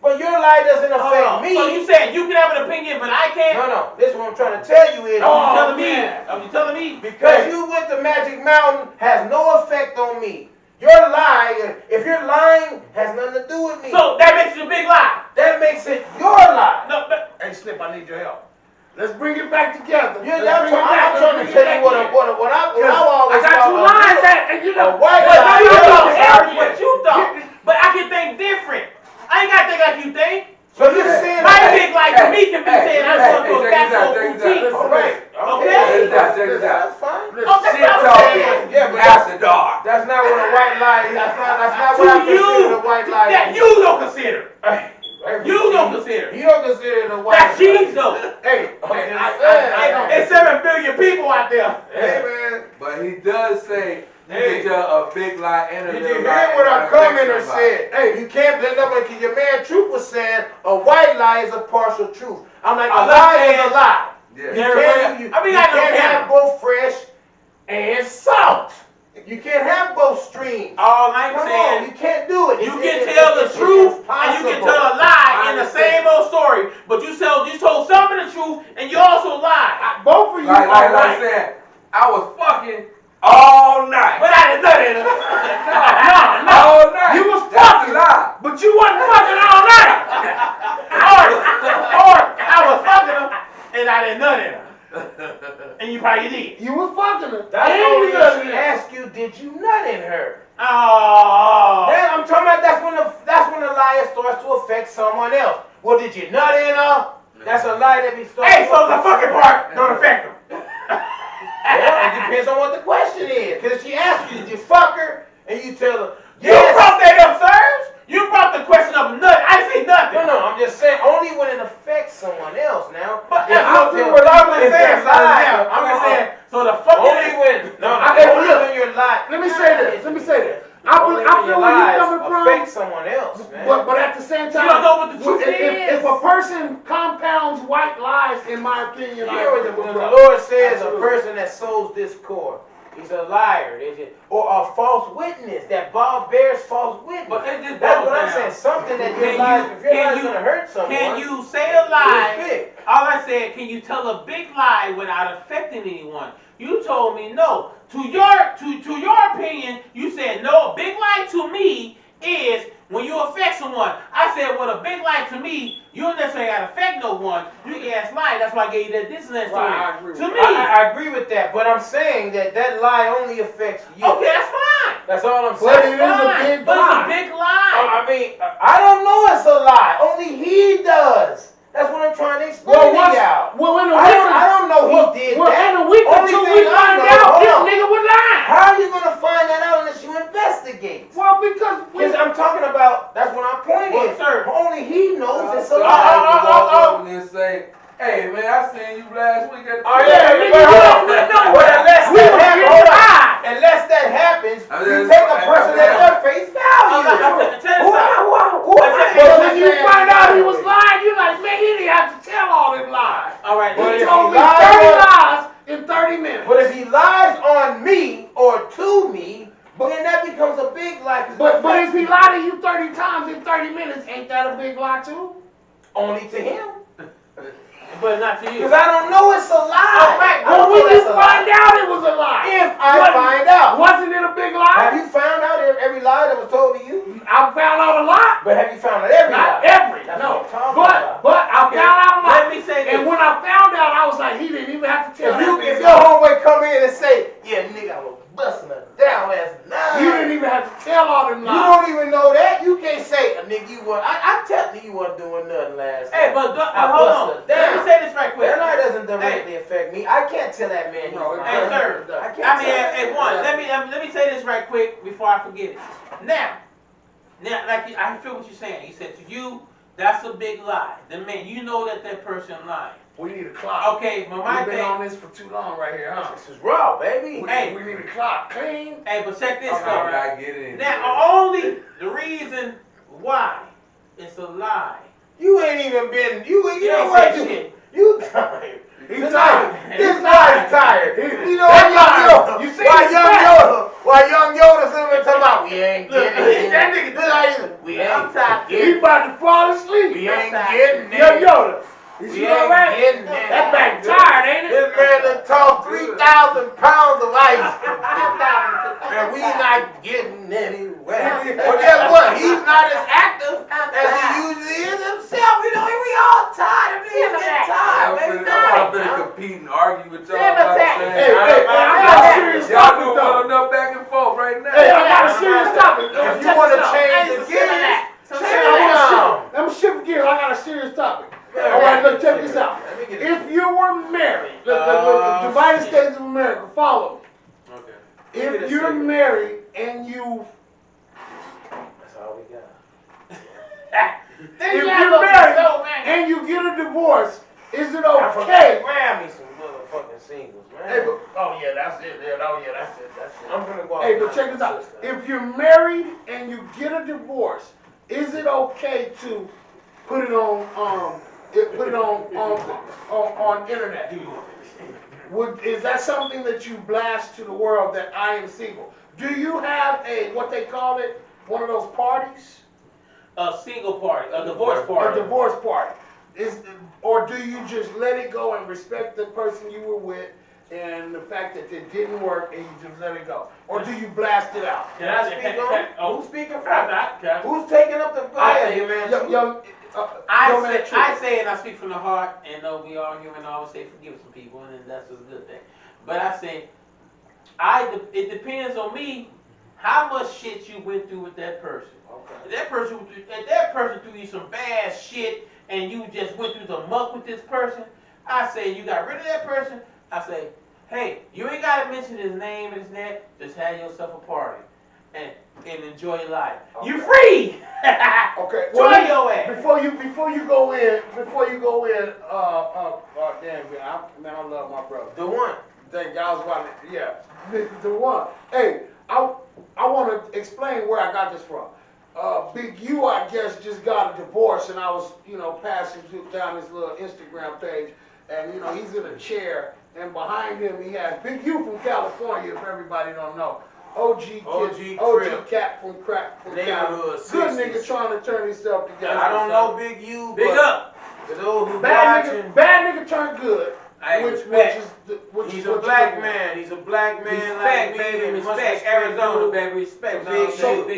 But your lie doesn't Hold affect on. me. So you said you can have an opinion, but I can't? No. This is what I'm trying to tell you is Are you telling man. me? Are you telling me? because you went to Magic Mountain has no effect on me. Your lie, if you're lying, has nothing to do with me. So that makes it a big lie. that makes it your lie. No, but Hey, Snip, I need your help. Let's bring it back together. I'm Let's bring it back. trying to Let's tell bring you it what back in. I've always I got thought two a lines little- that, and you know, a white but lie. you is thought a that's lie. what you thought. But I can think different. I ain't gotta think like you think. So you're saying My that- big lie to me can be saying I'm going to a check this fast out, food check this boutique. out. All right. Okay. Check this out, check this out. That's fine. Listen, Oh, that's Shit what I'm talking saying. Yeah, but after dark. That's not what a white lie is. That's not To what I consider you, a white lie. that is. you don't consider. Hey, You don't consider. You don't consider it a white That's lie. cheese though. hey, I'm just I saying. don't. It's 7 billion people people out there. Hey man, but he does say you can tell a big lie and a Did little you lie. hear what our and not affect commenter somebody. said? Hey, you can't blend up because your man Truth was saying a white lie is a partial truth. I'm like, a lie is a lie. Yeah. You can't have both fresh and salt. You can't have both streams. All I'm Come saying, on, you can't do it. you can tell the truth and you can tell a lie in the same old story, but you told some of the truth and you also lied. Both of you Like are I right. said, I was fucking all night. But I didn't know that. No. All night. You was That's fucking, a lie. but you wasn't fucking all night. or I was fucking them and I didn't know that. And you probably did. you was fucking her. That's And only you if she ask you, did you nut in her? Oh. Then I'm talking about that's when the lie starts to affect someone else. Well, did you nut in her? That's a lie that be starting. Hey, so the fucking part don't affect them. Well, it depends on what the question is. Because if she asks you, did you fuck her? And you tell her, You yes. brought that up, sirs. You brought the question of nut. I say nothing. No, I'm just saying, only when it affects someone else now. But If that's I what feel we're like always it's saying, a lie, now. I'm just saying, so the fucking only when, only when you're lying. Let me say this. I feel where you're coming from. Affect someone else, man. But at the same time, You don't know what the truth is. if a person compounds white lies, in my opinion, You I hear what agree with the bro. Lord says, Absolutely. a person that sows discord. He's a liar. Or a false witness. That Bob bears false witness. But it just That's boils what I'm down. saying. Something that Can your lies, you- if your can lies you- going to hurt someone. Can you say a lie? it's big. All I said, can you tell a big lie without affecting anyone? You told me no. To your opinion, you said no. A big lie to me is when you affect someone. I said, well, a big lie to me, you don't necessarily got to affect no one. You can ask lie. That's why I gave you that dissonance Right, I to agree it. with To me. I agree with that, but I'm saying that lie only affects you. Okay, that's fine. That's all I'm But saying. it is a Fine. big But it's a lie. big lie. I mean, I don't know it's a lie. Only he does. That's what I'm trying to explain to y'all. Well, in a I week, don't know he did well, that. in a week or Only two, thing we I find know- out hold this on. nigga was lying. How are you gonna find that out unless you investigate? Well, because Because I'm talking about, that's what our point Well, is. sir. Only he knows it's a So lie. I can walk up and just say, hey man, I seen you last week at the Oh club." yeah, nigga, but hold you on. don't even know Well, that. unless We that was happens, getting hold on. high. Unless that happens, I you just- take a person at their face value. But when you find out he was lying, you're like, man, he didn't have to tell all them lies. All right. Well, He if told he me 30 lies- lies in 30 minutes. But if he lies on me or to me, then that becomes a big lie. 'Cause But it if he lied to you 30 times in 30 minutes, ain't that a big lie too? only to him. But not to you. Because I don't know it's a lie. Oh, right. I Well, don't when know you that's a find lie. out it was a lie. If I Wasn't- find out. Wasn't it a big Have lie? you found out every lie that was told to you? I found out a lot. But have you found out every Not lie? every, That's no. what I'm talking about. But I Okay, found out a lot. let me say this. And when I found out, I was like, he didn't even have to tell that If big your lie. homeboy come in and say, yeah, nigga, I was busting her down last night. You didn't even have to tell all them You lies. don't even know that. You can't say, nigga, you was. I tell you wasn't doing nothing last Hey, night. but I hold busted on. her Let me down. say this right quick. That lie doesn't directly affect me. I can't tell that man he's No, it lying. Hey, sir. I can't I mean, tell hey, one. Let me say this right quick before I forget it. Now, like I feel what you're saying. He said to you, that's a big lie. The man, you know that person lying. We need a clock. Okay, but my We've been thing. on this for too long right here, huh? This is raw, baby. We need a clock. Clean. Hey, but check this I'm out. not getting it. Now, only the reason why it's a lie. You ain't even been. You know ain't what? said shit. You tired. He's Tonight, tired. This He's guy's tired. tired. He- You know that what, lie. Young You Yoda? see Why his Young back. Yoda? Why Young Yoda sitting there talking about we ain't Look, getting it? that nigga- This how you- we I'm ain't tired. He getting. about to fall asleep. We ain't I'm getting Yo, it. Yoda. Is We you ain't alright? getting it. That back tired, ain't it? This man done tossed 3,000 pounds of ice, and we not getting anywhere. But guess what? He's not as active as he usually is himself. You know, we all tired. He's getting tired. I'm Baby. not finna compete and argue with y'all Damn, about the attack. same. Hey, I got a serious Y'all topic doing though. well enough back and forth right now. Hey, I got a serious topic. If you want to change the gears, I'm shift gears. I got a serious topic. All right, look, check this out. If you were married, look, the United States of America, follow me. Okay. If you're married and you, That's all we got. if you're married and you get a divorce, is it okay? Grab me some motherfucker. fucking singles, man. Hey, but, oh yeah, that's it. Yeah, oh yeah, that's it. That's it. I'm gonna go out. Hey, but check this out. If you're married and you get a divorce, is it okay to put it on internet? Is that something that you blast to the world that I am single? Do you have what they call it, one of those parties? A single party, a divorce party. A divorce party. Or do you just let it go and respect the person you were with and the fact that it didn't work and you just let it go? Or do you blast it out? Can I speak on? Who's speaking for? I Who's taking up the fire, man? I say, and I speak from the heart, and though we are human, I always say forgive some people, and that's just a good thing. But I say, it depends on me how much shit you went through with that person. Okay. If that person threw you some bad shit, and you just went through the muck with this person, I say you got rid of that person. I say, hey, you ain't gotta mention his name and his name. Just have yourself a party and enjoy your life. Okay. You free. Okay. Enjoy your ass. Before you go in, damn man, I love my brother. The one. Thank y'all was about to, yeah, the one. Hey, I want to explain where I got this from. Big U, I guess, just got a divorce, and I was, passing down his little Instagram page, and, he's in a chair, and behind him he has Big U from California, if everybody don't know. OG cat from crack from neighborhood. Good nigga trying to turn himself together. I don't know Big U, Big up. For those who bad watching, nigga turned good. He's a black man. He's a black man. Respect, like baby, me. respect. Arizona, baby, respect.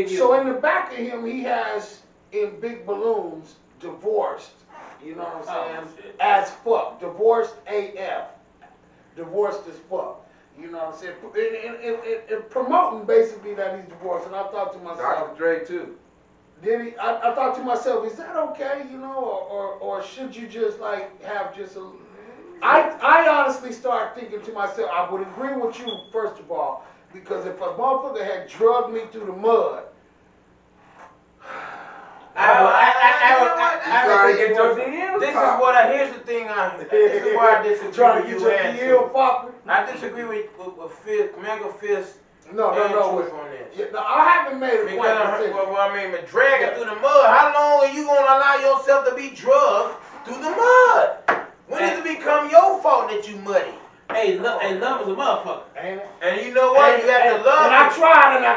So in the back of him, he has in big balloons divorced. You know what I'm saying? As fuck, divorced AF, divorced as fuck. You know what I'm saying? And promoting basically that he's divorced. And I thought to myself, Dr. Dre too. Did he? I thought to myself, is that okay? Or should you just like have just a? I honestly started thinking to myself, I would agree with you first of all, because if a motherfucker had drugged me through the mud. Here's the thing. This is where I disagree Trying with to you. get your Papa. I disagree with Mega Fist. No. On this. Yeah, no, I haven't made a point. But dragging through the mud. How long are you gonna allow yourself to be drugged through the mud? When does it become your fault that you muddy? Hey, love is a motherfucker. Ain't it? And you know what? You have to love. And I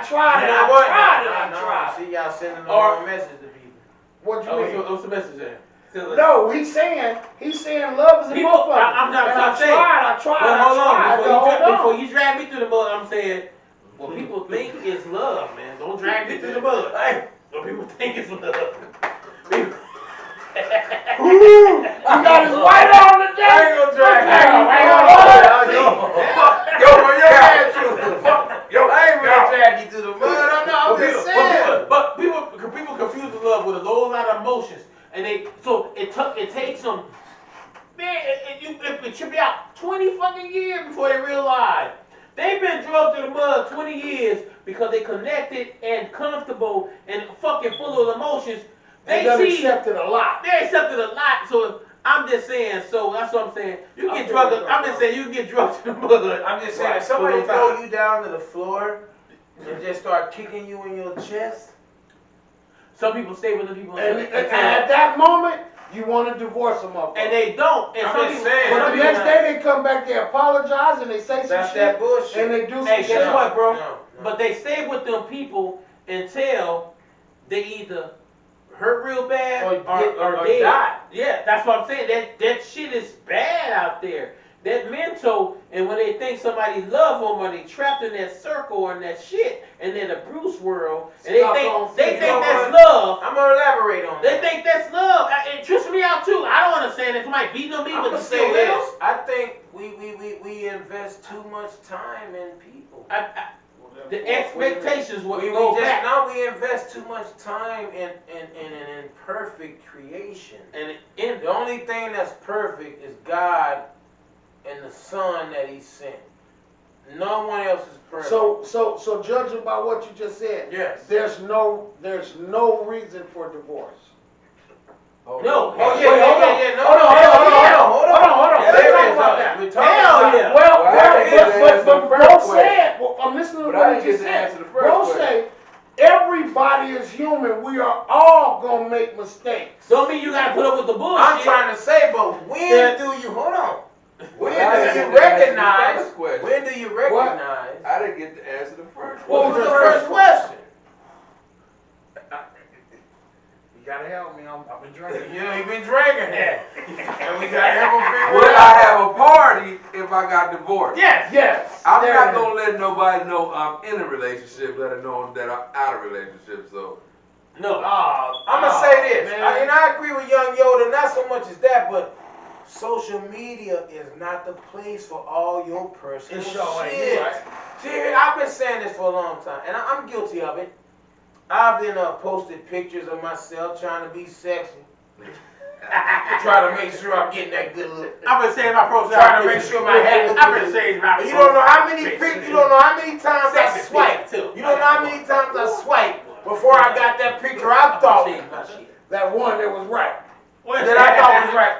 tried. See, y'all sending the wrong message to people. What you mean? What's the message there? No, he's saying love is a motherfucker. I tried. Before you drag me through the mud, I'm saying what people think is love, man. Don't drag me through the mud. What people think is love. You got his white on today. I ain't gonna drag you. I ain't gonna drag you through the mud. I'm just saying. But people confuse the love with a whole lot of emotions, and it takes them. Man, it should be out 20 fucking years before they realize they've been drugged through the mud 20 years because they connected and comfortable and fucking full of emotions. They accepted a lot. They accepted a lot. So I'm just saying. So that's what I'm saying. You get drugged. I'm just saying you get drugged to the mud. I'm just saying. If somebody throw you down to the floor and just start kicking you in your chest. Some people stay with the people. And at that moment, you want to divorce them up. And they don't. And I'm just saying. But the next day they come back, they apologize and they say some shit. That bullshit. And they do some shit. Hey, guess what, bro? No. But they stay with them people until they either hurt real bad or die. Yeah, that's what I'm saying. That shit is bad out there. That mental, and when they think somebody love them, or they trapped in that circle or in that shit, and then the Bruce world, and they think that's love. I'm gonna elaborate on that. They think that's love. It trips me out too. I don't understand if somebody beating on me, but you still will. I think we invest too much time in people. The expectations will go back. Now we invest too much time in an imperfect creation. And the only thing that's perfect is God and the Son that He sent. No one else is perfect. So judging by what you just said, yes, there's no reason for divorce. Hold No. on. Oh, Wait, yeah, no. hold on. Yeah, Let's there talk is. about that. We're talking about Well, it. But Bro question. said, well, I'm listening to But I what didn't he get just to answer said. the first Bro question. say, everybody is human. We are all gonna make mistakes. Don't mean you gotta put up with the bullshit. I'm trying to say, but when do you hold on? When Well, I do didn't you get to answer the recognize? first question. When do you recognize? I didn't get to answer the first What question. was the first question? You gotta help me. I've been drinking. Yeah, he been drinking. And we got him on figure Will it I out. have a party if I got divorced? Yes. Yes. I'm there not it is. gonna let nobody know I'm in a relationship, let them know that I'm out of relationship. So No. I'm gonna say this, man. and I agree with Young Yoda, not so much as that, but social media is not the place for all your personal It sure ain't, shit. you right. See, I've been saying this for a long time, and I'm guilty of it. I've been posted pictures of myself trying to be sexy. Try to make sure I'm getting that good look. I've been saying my profile. Trying to make sure my hat looks I've good. been saying my But you don't know how many pictures. you don't know how many times I Sexy swiped. picture, too. You don't know how many times I swiped before I got that picture I thought That one that was right. that I thought was right.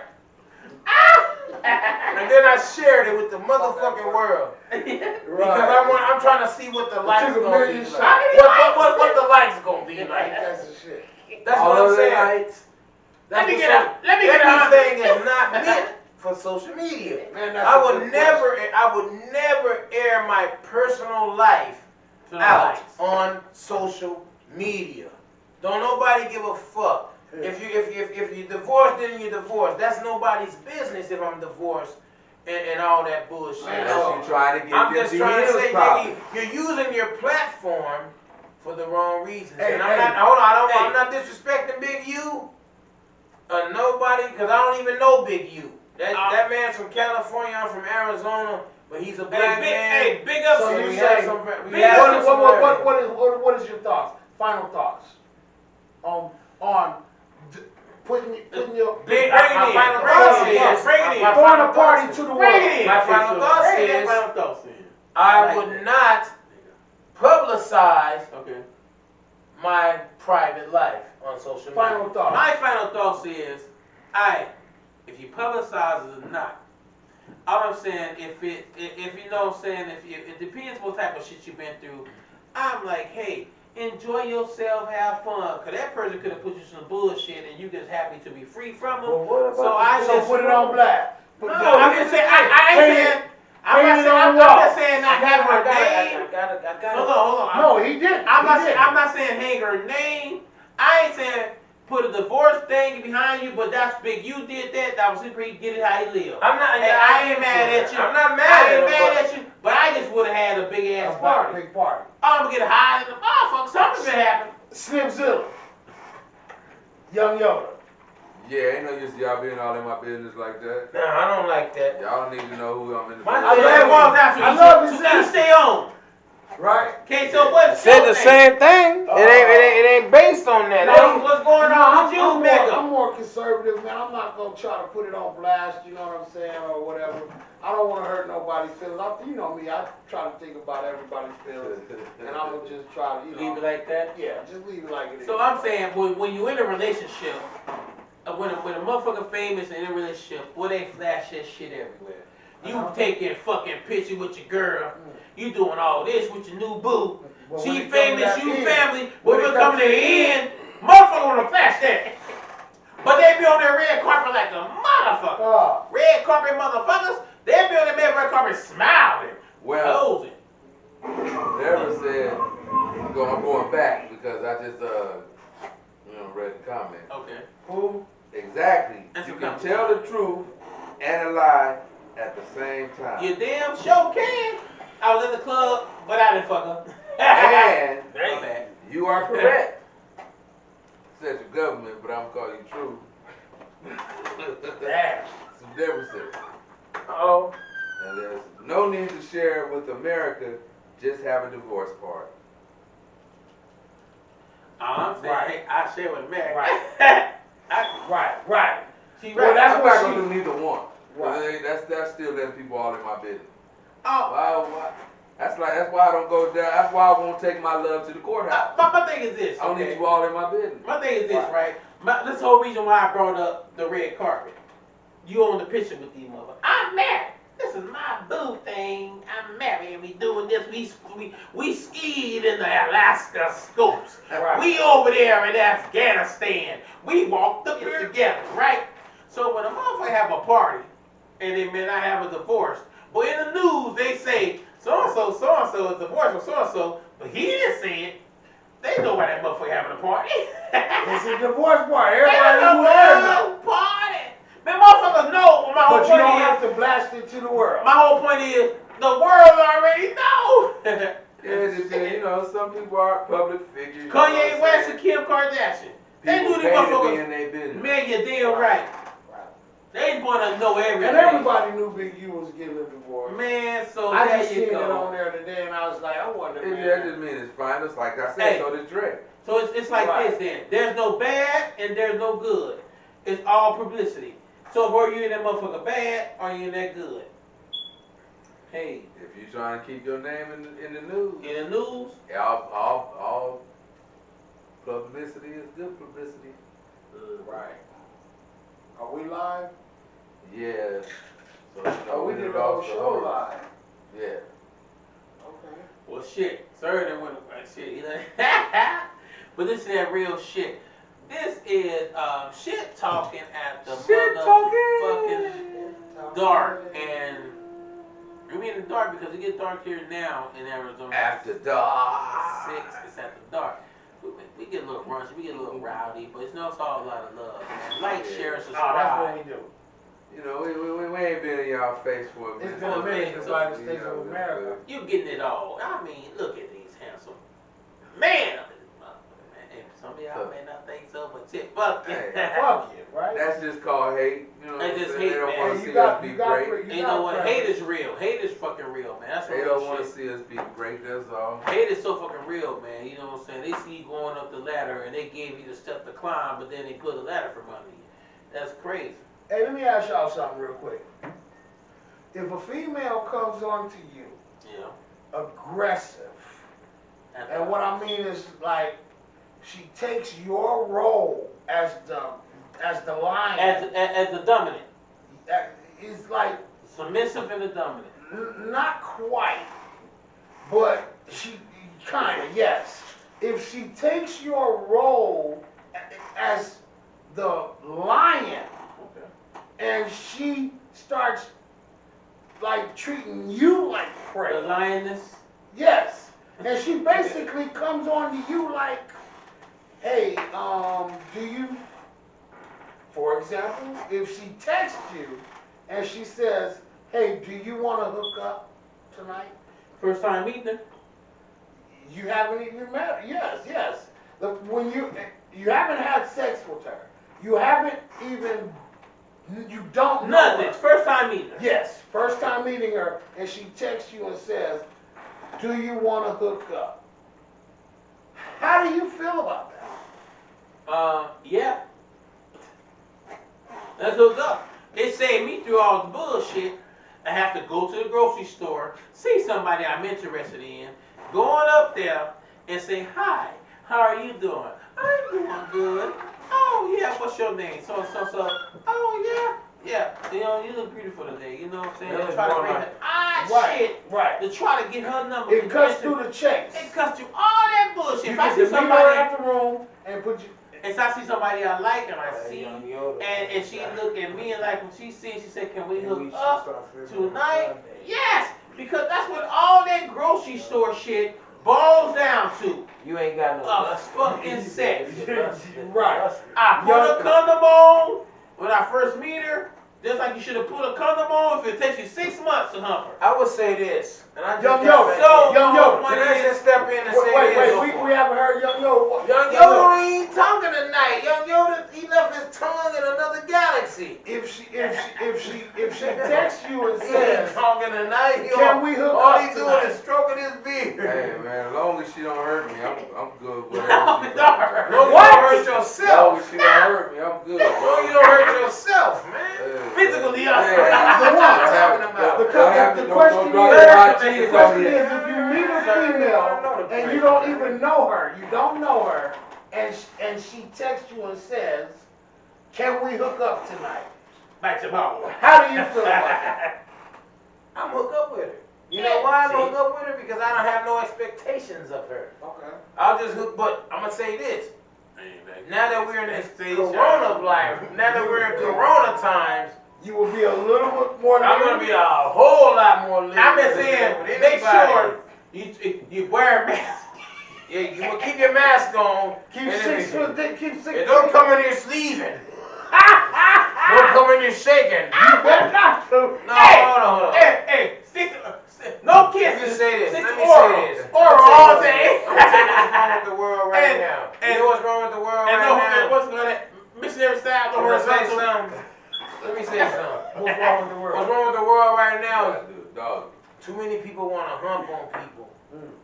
And then I shared it with the motherfucking world. Because I'm trying to see what the likes took a gonna be million like. shots. What the likes gonna be like. That's the shit. That's all what I'm of the saying. lights. That's Let me what get a- let me get a- everything is not meant for social media. Man, that's I a would good never air my personal life out on social media. Don't nobody give a fuck. If you divorced, then you're divorced. That's nobody's business if I'm divorced and all that bullshit. Unless you trying to get I'm them just trying to say, property. nigga, you're using your platform for the wrong reasons. Hey, And I'm hey. not, hold on, Hey. I'm not disrespecting Big U. Nobody, because I don't even know Big U. That man's from California, I'm from Arizona, but he's a black man. Hey, big up. So So you we say- have some, we Big have up. some similarities. What is your thoughts? Final thoughts on putting your Big My bring it in. final Bring thoughts it in. is- Bring it in. my throwing final a party thoughts to the Bring it world. in. My final thoughts Bring that is- final thoughts in. I would not publicize Okay. my private life on social media. Final thoughts. My final thoughts is, if you publicize it or not, all I'm saying, if you know what I'm saying, it depends what type of shit you've been through. I'm like, hey, enjoy yourself, have fun, cause that person could have put you some bullshit and you just happy to be free from them. Well, what about So I So just put it on black. No, I'm just saying, I ain't saying. I'm not saying not have her name. Hold on. No, he didn't. I'm He didn't. not saying hang her name. I ain't saying put a divorce thing behind you, but that's big. You did that. That was he get it how he live. I'm not. Hey, I ain't mad at you. I'm not I mad ain't at mad him. at you, but I just would have had a big ass party. Big party. I'm gonna get high in the motherfucker. Something's gonna happen. Slim Zilla. Young Yoda. Yeah, ain't no use y'all being all in my business like that. No, I don't like that. Y'all don't need to know who I'm in the My- I business. love after I you. love So his you ass. stay on. Right? Okay, so what's Said your the thing? same thing. It ain't based on that. No, what's going on with you, I'm nigga? more conservative, man. I'm not gonna try to put it on blast, you know what I'm saying, or whatever. I don't want to hurt nobody's feelings. You know me, I try to think about everybody's feelings, and I'm gonna just try to, Leave it like that. yeah, just leave it like it is. So I'm saying, when you in a relationship, when a motherfucker famous and in a relationship, boy, they flash that shit everywhere. You taking fucking picture with your girl. You doing all this with your new boo. But when She it come to famous, that you end, family. when When it we come come to to the end, motherfucker wanna flash that. But they be on that red carpet like a motherfucker. Red carpet motherfuckers, they be on that red carpet smiling. Well, Posing. Deborah said, I'm going back because I just read the comment. Okay. Who? Exactly. That's You a can comment. tell the truth and a lie at the same time. You damn sure can. I was in the club, but I didn't fuck her. And My bad. you are correct. Said your government, but I'm calling you true. Damn. So Deborah said, Oh. and there's no need to share it with America, just have a divorce party. I'm saying, Right. hey, I share with America. Right. Right. She Well, right. that's I'm what not she- gonna do neither one. Right. That's still letting people all in my business. Oh, Why? That's why I don't go down. That's why I won't take my love to the courthouse. my thing is this. I don't need Okay. you all in my business. My thing is this, right? That's the whole reason why I brought up the red carpet. You on the picture with these motherfuckers. I'm married. This is my boo thing. I'm married and we doing this. We skied in the Alaska scopes. Right. We over there in Afghanistan. We walked the beer together, right? So when a motherfucker have a party and they may not have a divorce, but in the news they say so-and-so is divorced with so-and-so, but he didn't say it. They know why that motherfucker having a party. It's a divorce party. They Everybody have knows a party. Man, motherfuckers know. My whole But you point don't is, have to blast it to the world. my whole point is, the world already know. Yeah, it depends. You know, some people are public figures. you know Kanye what I'm West saying? and Kim Kardashian. They People knew these pay to be motherfuckers. in their business. Man, you're damn right. They want to know everything. And everybody knew Big U was getting a divorce. Man, so I there just you seen it on go. there today, and I was like, I wonder. It Man. just means it's fine. It's like I said, Hey. so did Drake. So it's like Right. this then. There's no bad and there's no good. It's all publicity. So were you in that motherfucker bad or you in that good? Hey, If you're trying to keep your name in the news, in the news, all publicity is good publicity. Right. Are we live? Yeah. So, you know, Oh, we did the whole show live. Yeah. Okay. well shit. Sir, that went shit. You know? But this is that real shit. This is shit talking at the Shit motherfucking dark, and I mean in the dark because it gets dark here now in Arizona. After dark. 6, it's after dark. We get a little runchy, we get a little rowdy, but it's not all a lot of love, man. Like, share, Oh, that's what subscribe. we do. You know, we ain't been in y'all face for a minute. It's been a minute in the United States of America. You getting it all. I mean, look at these handsome man. And some of y'all may not think so, but shit, fuck you. Hey, Fuck you, right? That's just called hate. You know what That's I'm just saying? hate, They don't man. want Hey, to you see got- us be you got great. pre- You know what? Hate is real. Hate is fucking real, man. That's They real don't want to shit. see us be great, that's all. Hate is so fucking real, man. You know what I'm saying? They see you going up the ladder and they gave you the step to climb, but then they put a ladder from under you. That's crazy. Hey, let me ask y'all something real quick. If a female comes on to you Yeah. aggressive, and what I mean is like she takes your role as the lion, As the dominant. it's like Submissive and the dominant. not quite, but she kind of, yes. If she takes your role as the lion and she starts like treating you like prey, The lioness. yes, and she basically comes on to you like, hey, do you, for example, if she texts you and she says, hey, do you want to hook up tonight? First time meeting her. You haven't even met her. Yes. When you haven't had sex with her, you haven't even, you don't know Nothing. her. First time meeting her. Yes, first time meeting her, and she texts you and says, do you want to hook up? How do you feel about that? Yeah. Let's hook up. It saved me through all the bullshit. I have to go to the grocery store, see somebody I'm interested in, going up there and say, hi, how are you doing? I'm doing good. Oh, yeah, what's your name? So. Oh, yeah. You know, you look beautiful today. You know what I'm saying? Yeah, To try to boy, bring like- her, shit. Right. To try to get her number. It cuts through the chase. It cuts through all that bullshit. You If I can see demean her somebody, at the room and put you. if I see somebody I like and I see, Young Yoda. and she look at me and like when she sees, she said, can we Maybe hook we should up start figuring tonight? out Sunday. Yes, because that's what all that grocery store shit boils down to. You ain't got no. Fucking sex. Right. I put a condom on when I first meet her, just like you should have put a condom on if it takes you 6 months to hump her. I would say this, and I just Young got Yoda. back So, there. Young Yoda. my Can I point is, just step in and say Wait, this? we haven't heard Young Yoda. Young Yoda ain't talking tonight. Young Yoda, he left his tongue in another galaxy. If she texts you and He ain't says, talking tonight. He can all- we hook all up he doing tonight? is stroking his beard. Hey man, as long as she don't hurt me, I'm good with No, her. no. No, you What? don't hurt As long yourself. as she don't hurt me, I'm good. No, you don't hurt yourself, man. Physically, The one. talking about? The question is, Question if you meet a female and you don't even know her, and she texts you and says, "Can we hook up tonight?" By tomorrow. How do you feel about that? I'm hooked up with her. You know why I'm See? hooked up with her? Because I don't have no expectations of her. Okay. I'll just hook, but I'm gonna say this. Now that we're in this Next Corona life, now that we're in Corona times, You will be a little bit more. I'm gonna be a whole lot more liberal. I've been saying, with make anybody. sure you wear a mask. Yeah, you will keep your mask on. Keep and 6 foot. everything. Keep 6 And don't come in here sleeving. Don't come in here shaking. You better not to. No, Hey, hold on. Hey, no Let me kisses. say this. Six Let me oral. say this. Oral all day. I'm gonna tell you what's wrong with the world right And- now. and- You know what's wrong with the world And right no, now? what's going on? Missionary style. I'm Don't gonna hurt say something. something. Let me say something. What's wrong with the world? What's wrong with the world right now? Dude, dog. Too many people want to hump on people.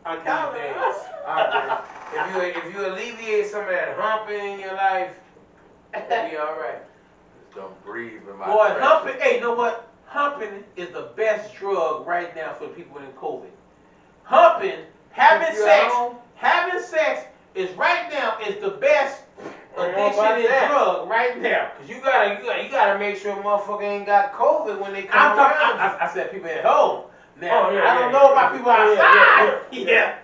I These can't. days. I agree. If you alleviate some of that humping in your life, you'll be all right. Just don't breathe in my Boy, direction. humping. Hey, you know what? Humping is the best drug right now for people in COVID. Humping, having If you sex, at home, is right now is the best I don't know addiction about and that. drug right now. Cause you gotta make sure a motherfucker ain't got COVID when they come I'm talking. around. I said people at home. Now Oh, yeah, I don't yeah, know yeah. about people Yeah, outside. yeah, Yeah,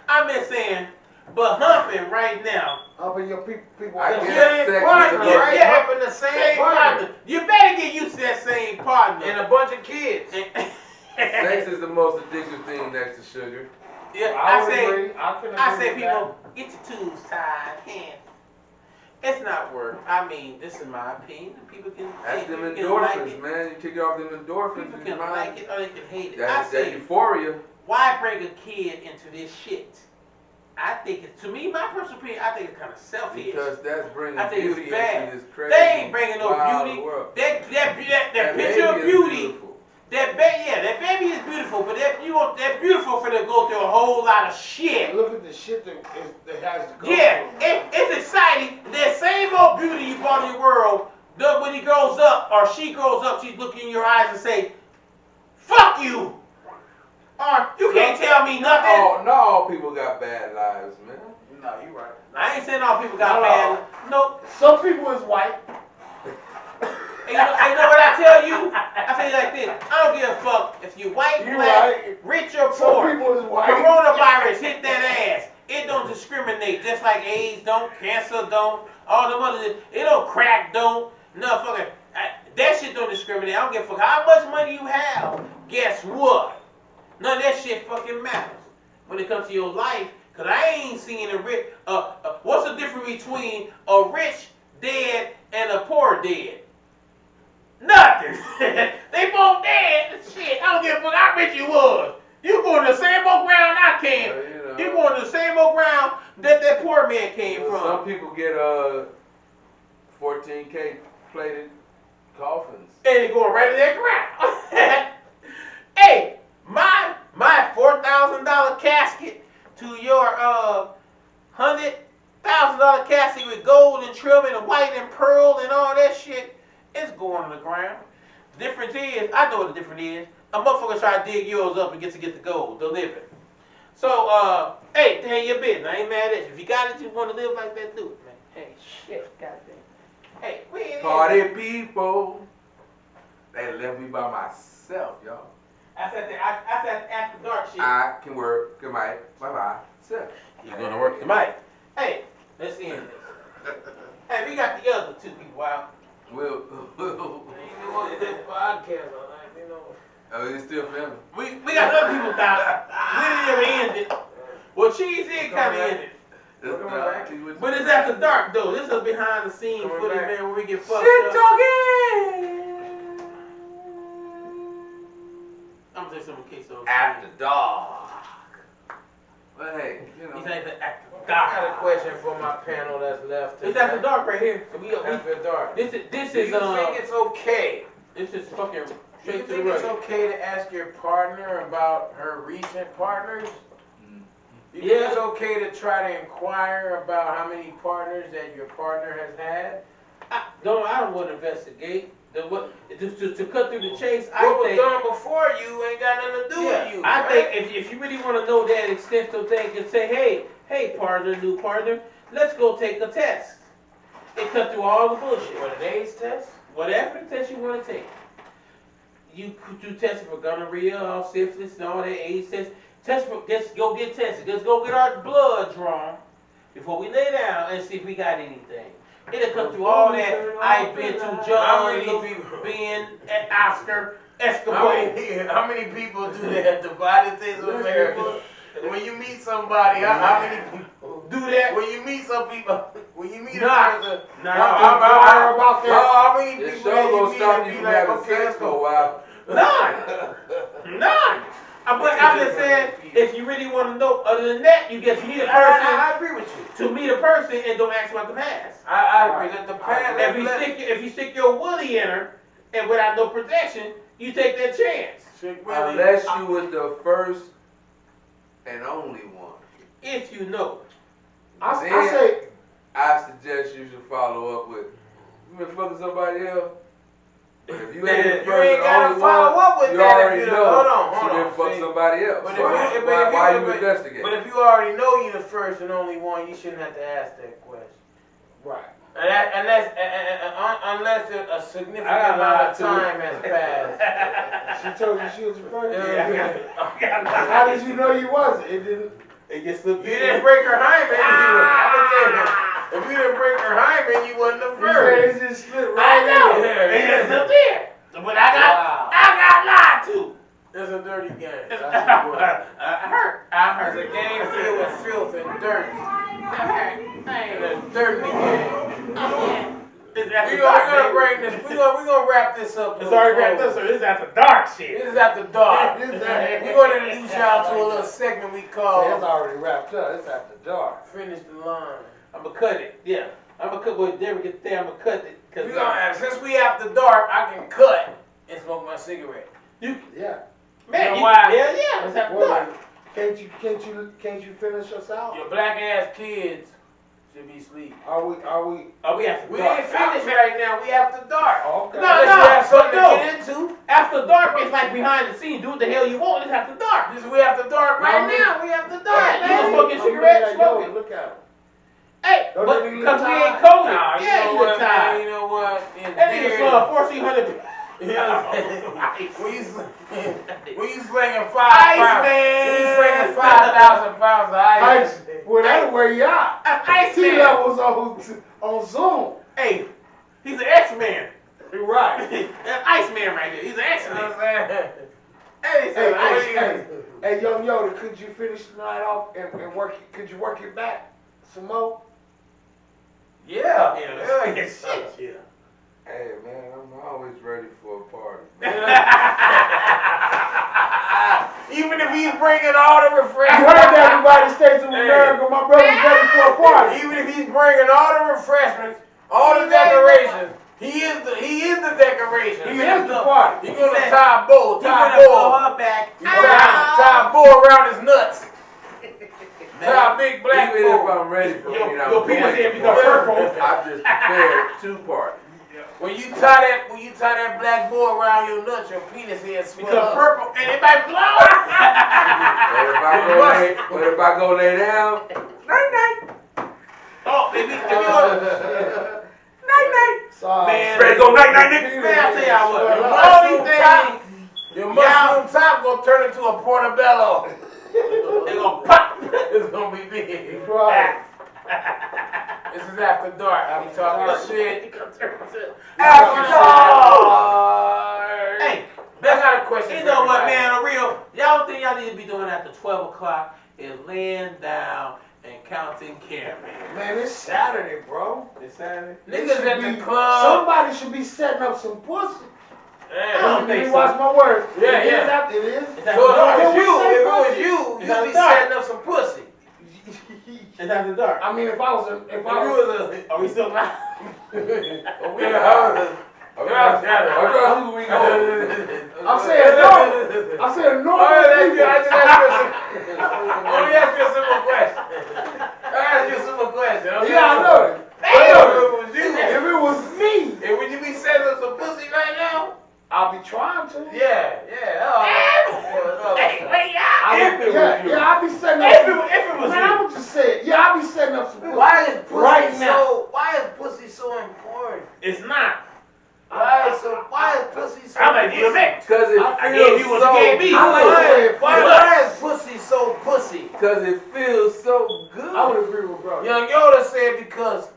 I've been saying, but humping right now. Up in your people. I The get same sex partner, with the- right? Yeah. Humping the same partner. You better get used to that same partner. And a bunch of kids. Sex is the most addictive thing next to sugar. Yeah, I I would say, agree. I can agree I say, with people, get your tubes tied. Hands. It's not work. I mean, this is my opinion. People can. That's people them can like endorphins, it. man. You kick off them endorphins People in can your like mind. it or they can hate it. I That's that say, euphoria. why bring a kid into this shit? I think it's, to me, my personal opinion, I think it's kind of selfish. Because that's bringing I think it's beauty bad. into this crazy. They ain't bringing no wild beauty. world. That That picture of baby is beauty. beautiful. That baby is beautiful, but that beautiful for them to go through a whole lot of shit. Look at the shit that has to go Yeah, through. it's exciting. That same old beauty you brought in the world, when he grows up or she grows up, she's looking in your eyes and say, "Fuck you," or "You can't tell me nothing." Not all people got bad lives, man. No, you right. I ain't saying all people got Not all. bad. No, Some people is white. and you know what I tell you? I say it like this: I don't give a fuck if you white, You black, right. rich or Some poor. people is white. Coronavirus hit that ass. It don't discriminate, just like AIDS don't, cancer don't, all them other. It don't crack don't, motherfucker. That shit don't discriminate. I don't give a fuck how much money you have. Guess what? None of that shit fucking matters when it comes to your life. Cause I ain't seen a rich. What's the difference between a rich dead and a poor dead? Nothing. They both dead. Shit. I don't give a fuck how rich you was. You going to the same old ground I came. Well, you know. You going to the same old ground that poor man came Well, some from. people get 14K plated coffins. And they going right in that ground. Hey, my $4,000 casket to your $100,000 casket with gold and trim and white and pearl and all that shit is going on the ground. Difference is, I know what the difference is. A motherfucker try to dig yours up and get the gold, the living. So, hey, tell your business. I ain't mad at you. If you got it, you want to live like that, do it, man. Hey, shit, goddamn. Hey, we ain't Party people. They left me by myself, y'all. I said after dark shit. I can work. Good night. Bye bye. Self. You're gonna work the mic. Hey, let's end this. Hey, we got the other two people out. We'll. You know what? This podcast, you know. Oh, it's still filming. We got other people out. We didn't even end it. Well, Cheese did kind of end it. It's Coming not- back. But it's after dark, though. This is behind the scenes Coming footage, back. man, where we get fucked Shit up. talking. I'm gonna say something in case of After dark. But hey, you know. He's after I got a dark. question for my panel that's left. It's after dark right here. After dark. This Do is you think it's okay? this is fucking Do you straight to the think it's right. okay to ask your partner about her recent partners? Mm. Do you think it's okay to try to inquire about how many partners that your partner has had? I don't want to investigate. To cut through the chase, I What was think. done before you ain't got nothing to do with you. I right? think if you really want to know that extensive thing, just say, hey partner, new partner, let's go take a test. It cut through all the bullshit. What, an AIDS test? Whatever test you want to take. You tested for gonorrhea, all syphilis, and all that AIDS test. Just go get tested. Just go get our blood drawn before we lay down and see if we got anything. It'll cut through all that. I've been to John, Ben, Oscar, Escobar. How many people do that? Divided States of America. When you meet somebody, how many people do that? When you meet some people, when you meet Nah. a person, Nah. how many This people show you gonna meet stop and you be from like, having okay, sex let's for a go. while. None. But I'm just saying, if you really want to know, other than that, you get to meet a person. I agree with you. To meet a person and don't ask about the past. I agree. Let the past. If you stick your willy in her and without no protection, you take that chance. Unless you was the first and only one. If you know. I suggest you should follow up with, you been fucking somebody else? If you ain't the You first ain't and gotta only follow one, up with you that. already know Hold on. she done fucked somebody else. But Why you investigate? But if you already know you're the first and only one, you shouldn't have to ask that question. Right. Unless a significant amount of time has passed. She told you she was the first? Yeah. How did you know you wasn't? It didn't. It gets You didn't break her hymen. If you didn't break her hymen, you wasn't the first. It just slipped right I know. in. It just slipped in. But I got lied to. It's a dirty game. I heard. It's a game filled with filth and dirt. And there's dirt in the game. We're gonna bring this. We're gonna wrap this up. It's already wrapped up, so this is after dark shit. This is after dark. We're gonna introduce y'all to a little segment we call. It's already wrapped up. It's after dark. Finish the line. I'm gonna cut it. Yeah, I'm gonna cut what Derek gets there. I'm gonna cut it. We gonna since we after dark, I can cut and smoke my cigarette. Yeah. Man, You know why? Yeah, it's after dark. Can't you finish us out? Your black ass kids should be asleep. Are we? Oh, we after We dark. ain't finished right now. We after dark. Oh, okay. No, Unless you have something no. to get into. After dark is like behind the scenes. Do what the hell you want. It's after dark. We after dark right now. We after dark. You gonna smoke your cigarette? Smoke it. Look at him. Hey, Don't but they look because we tired? ain't COVID. Nah, Yeah, you you know look what, man? tired. You know what? That nigga saw 1,400. When you slinging 5 Ice pounds, man. when you slinging 5,000 pounds of ice. Well, that's where you are. Ice Sea man. levels on Zoom. Hey, he's an X-Man. Right. That's Iceman right there. He's an You know X-Man. what I'm saying? Hey, Hey, hey, Young Yoda, could you finish the night off and work it? Could you work it back some more? Yeah. Shit, yeah. Hey man, I'm always ready for a party. Even if he's bringing all the I refreshments. heard that United States of America, my brother's ready for a party. Even if he's bringing all the refreshments, all the decorations, he is the decoration. He is the party. He's gonna tie a bow, He's gonna blow her back. tie a bow around his nuts. Tie a big black Even if bow. I'm ready for Your it, I'm penis going head to become party. purple. I've just prepared 2 parties. When you tie that black bow around your nuts, your penis head swell Because up. purple and it might blow. But if I go lay down, night. Oh, if you want, Sorry. Man. Ready to go night, nigga. man, I'll tell y'all what. Your All these mushroom top, things, your mushroom top gonna turn into a portobello. they gonna pop. It's gonna be big. Right. This is after dark. We talking shit. After dark. Hey, I got a question. you for know what, everybody. man? A real, y'all think y'all need to be doing after 12 o'clock is laying down and counting caravans. Man, it's Saturday, bro. It's Saturday. Niggas at the club. Somebody should be setting up some pussy. I don't think so. Watch my words. Yeah, It is yeah. after- It is. It's So after dark. if it was Can we say you, pussy? you'd be dark. setting up some pussy. It's after dark. I mean, if I was Are we still live? I'm saying no. I'm saying no. Let me ask you a simple question. I ask you a simple question. Okay? Yeah, I know it. If If it was me, would you be setting up some pussy right now? I'll be trying to. Yeah. Hey, wait, y'all. I'll be setting up. If it was Man, you. I was just saying, yeah, I be setting up some pussy. Why is pussy right now? Why is pussy so important? It's not. Why is pussy so I'm like, DMX. Because it I gave you feels what you gave me. so I like the way good. it why is pussy so pussy? Because it feels so good. I would agree with brother. Young Yoda said because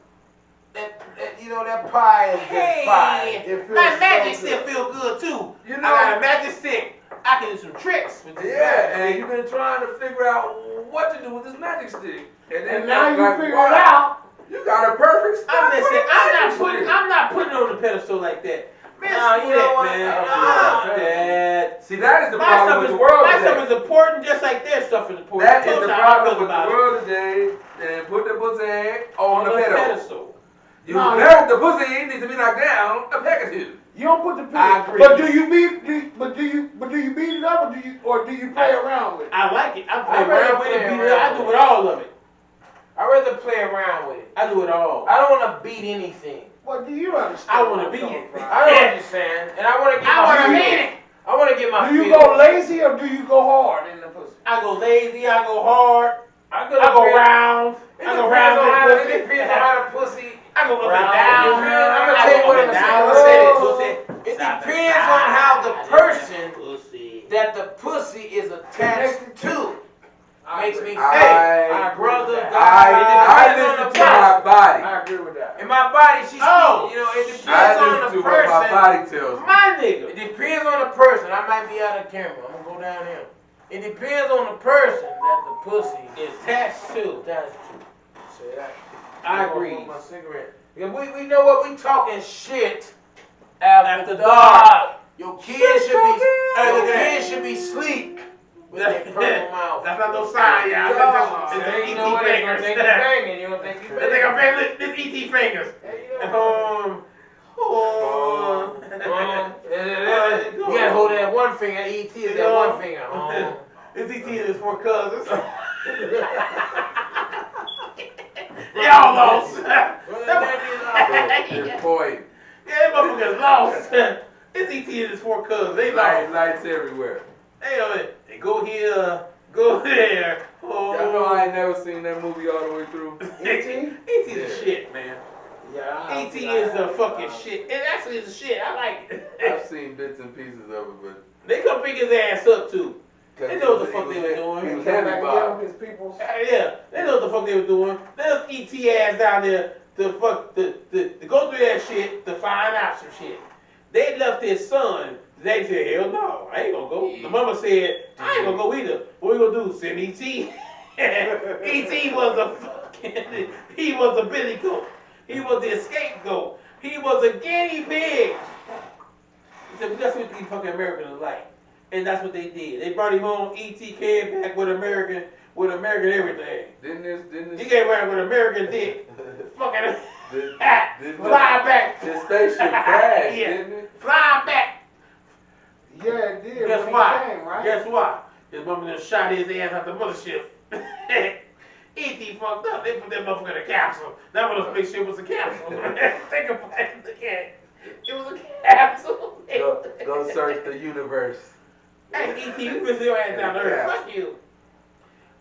that pie is just pie. It feels My so magic good. stick feel good too. You I know, got a magic stick. I can do some tricks with this yeah, magic and stick. you've been trying to figure out what to do with this magic stick. And now you like, figure wow, it out. You got a perfect spot. I'm just for saying, the magic stick. I'm not putting it on the pedestal like that. Man, Nah, screw you know that, what? man. Nah. That. See, that is the My problem stuff with is the world my today. stuff is important, just like their stuff is important. That is the Sometimes I problem feel with the about it world today. And put the pussy on the pedestal. You No, never, the pussy needs to be knocked down a peg or two. You don't put the I pig. agree. But do you beat it up or do you play around with it? I like it. I play I'd rather around with it, play beat it up. I around do with with all of it. I'd rather play around with it. I do it all. I don't want to beat anything. What do you understand? I wanna where I'm beat coming it. from? I know what you're saying, and I want to get I my want to feelings. beat it. I want to get my Do you feelings. go lazy or do you go hard in the pussy? I go lazy. I go hard. I I go round. It I go depends round on how the it pussy. depends on how the pussy. I go up and Round. down. I'm gonna I tell you go what up I'm and saying. down. I'm Pussy, saying pussy. it Side to depends side. on how the person Pussy. that the pussy is attached to makes me feel. I- My brother, I- God, I it depends on listen the to my person. body. I agree with that. In my body, she's Oh. it depends I on listen the to what my person. body tells me. My nigga. It depends on the person. I might be out of camera. I'm gonna go down here. It depends on the person that the pussy is Attached to. attached to. Say that. I I'm gonna agree. roll my cigarette. Yeah, we know what we talking shit after After dark. dark. Your kids should be Hey, your look at kids should be sleep with that purple mouth. That's not no sign, y'all. Dog, It's you ET know what? They gonna fingers. think you banging. You don't think you They think I'm banging. banging this ET fingers. Hey, you know. You gotta hold that one finger. ET is that one finger. This ET is for cousins. Y'all lost. Good point. Yeah, motherfuckers lost. This ET is for cousins. They lost. Lights everywhere. They go here, go there. Y'all know I ain't never seen that movie all the way through. E.T.? ET is the shit, man. Yeah. ET is the fucking shit. It actually is the shit. I like it. I've seen bits and pieces of it, but They come pick his ass up too. They know what the fuck they were He doing. was Come heavy back and Bob. get on his peoples. Yeah, they know what the fuck they were doing. There's ET ass down there to fuck to go through that shit to find out some shit. They left his son. They said, hell no, I ain't gonna go. The mama said, I ain't gonna go either. What we gonna do? Send ET. ET was a fucking, he was a billy goat. He was the scapegoat. He was a guinea pig. He said, we gotta see what these fucking Americans are like. And that's what they did. They brought him home. ET came back with American everything. Didn't this He came back with American dick. Fucking this fly back. the spaceship crashed, Yeah. didn't it? Fly back. Yeah, it did. Guess when why? He came, right? Guess why? His mama done shot his ass out the mothership. E.T. fucked up. They put that motherfucker in a capsule. That was make sure it was a capsule. Think about it. It was a capsule. Go search the universe. Hey, E.T., you visit your ass down to earth. Fuck you.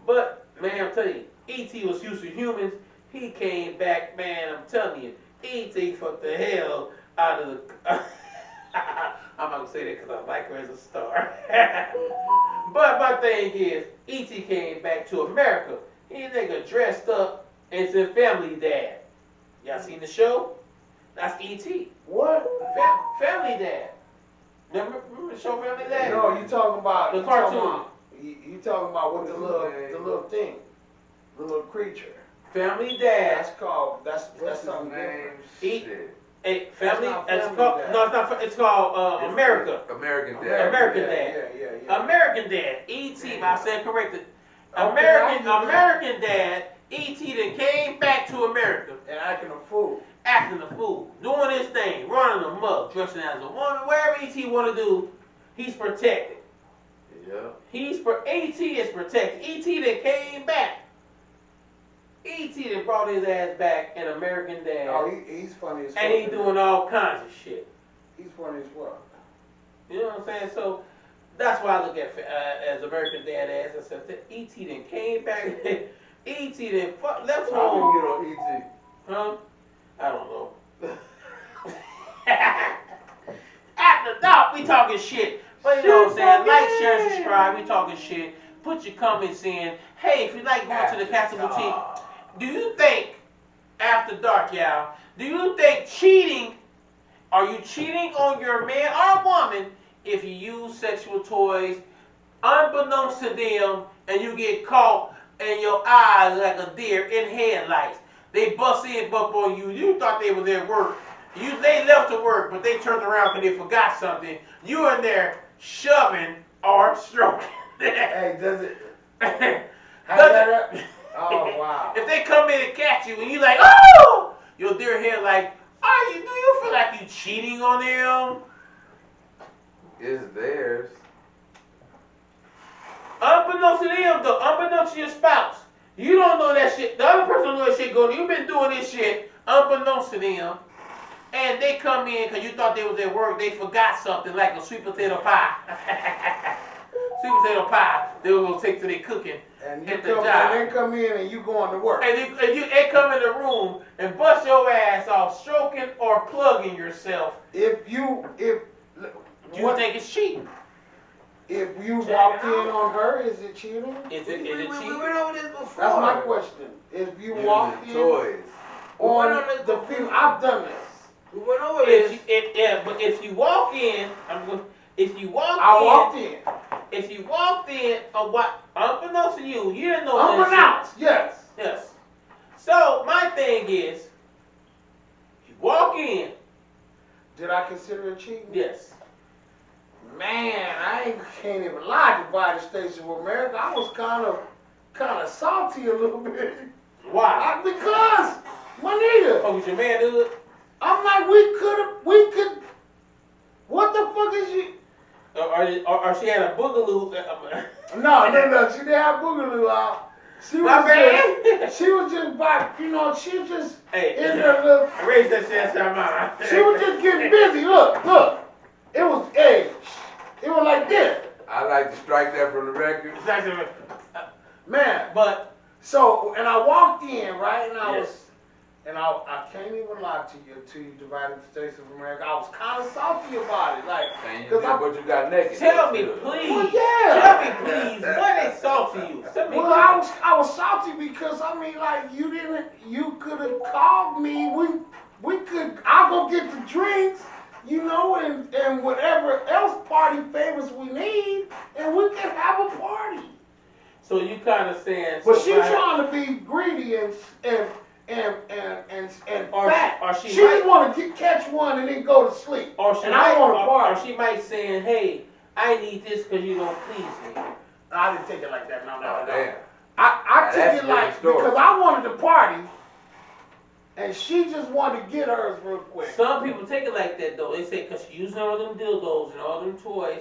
But, man, I'm telling you, E.T. was used to humans. He came back, man, I'm telling you. E.T. fucked the hell out of the... I'm not going to say that because I like her as a star. But my thing is, E.T. came back to America. He nigga dressed up and said Family Dad. Y'all seen the show? That's E.T. What? Family Dad. Remember the show Family Dad? No, you talking about The you talking cartoon. about- You talking about what the little thing, the little creature. Family Dad. That's called. That's What's his something name? different. Shit. Hey, Family. That's not It's Family called. Dad. No, it's not. It's called America. American Dad. American yeah, Dad. Yeah. American Dad. E.T. I said corrected. Okay, American Dad. E.T. then came back to America, And acting a fool. acting a fool, doing his thing, running amok, dressing as a woman, wherever E.T. want to do, he's protected. Yeah. E.T. is protected. E.T. then came back. E.T. then brought his ass back in American Dad, Oh, he's funny as fuck. and he doing all kinds of shit. He's funny as fuck. You know what I'm saying? So that's why I look at as American Dad as I said, E.T. then came back E.T. then left How home. we get on ET? Huh? I don't know. After dark, we talking shit. But you know what I'm saying? Like, share, and subscribe. We talking shit. Put your comments in. Hey, if you like going to the Castle Boutique, do you think, after dark, y'all, do you think cheating, are you cheating on your man or woman if you use sexual toys unbeknownst to them and you get caught and your eyes like a deer in headlights? They bust in up on you. You thought they was at work. They left to work, but they turned around because they forgot something. You in there shoving or stroking. Hey, does it? Does it? Oh, wow. If they come in and catch you and you like, oh, your deer head like, do you feel like you cheating on them? It's theirs. Unbeknownst to them, though, unbeknownst to your spouse, you don't know that shit. The other person don't know that shit going. You've been doing this shit unbeknownst to them, and they come in because you thought they was at work. They forgot something like a sweet potato pie. Sweet potato pie. They were gonna take to their cooking And at the you come, job. and they come in and you going to work. And they come in the room and bust your ass off, stroking or plugging yourself. Do You think it's cheating? If you walked in on her, is it cheating? Is it We cheating? went over this before. That's my question. If you walked Using in toys. on We went on this the before. female, I've done this. We went over this. But if you walk in, if you walk I in, walked in. if you walked in, unbeknownst to you, you didn't know that Unbeknownst, yes. shit. Yes. So my thing is, you walk in. Did I consider it cheating? Yes. Man, can't even lie to United States of America. I was kind of salty a little bit. Why? Because, my nigga, Oh, was your man do it? I'm like, we could, what the fuck is you? Or she had a boogaloo. No, she didn't have boogaloo out. She My was bad. just, she was just by, she was just Hey, in her little, I raised that shit out my she was just getting busy. Look, it was, it was like this. I like to strike that from the record. Man, But so, and I walked in, right, and I Yes. was, and I can't even lie to you, Divided States of America. I was kind of salty about it, like, And you cause did what you got naked. tell me, Still. please. Well, yeah. Tell me, please. What they salt to you? Tell me, well, I was salty because I mean, like, you could have called me. We could. I'll go get the drinks, and whatever else party favors we need, and we can have a party. So you kind of saying, But so she by- trying to be greedy and Or fat. she She might- just want to catch one and then go to sleep. or she and might, I want to or party. she might saying, hey, I need this because you don't please me. I didn't take it like that. No. Damn. I Now, took that's it a like different story. because I wanted to party, and she just wanted to get hers real quick. Some people take it like that though. They say because she's using all them dildos and all them toys.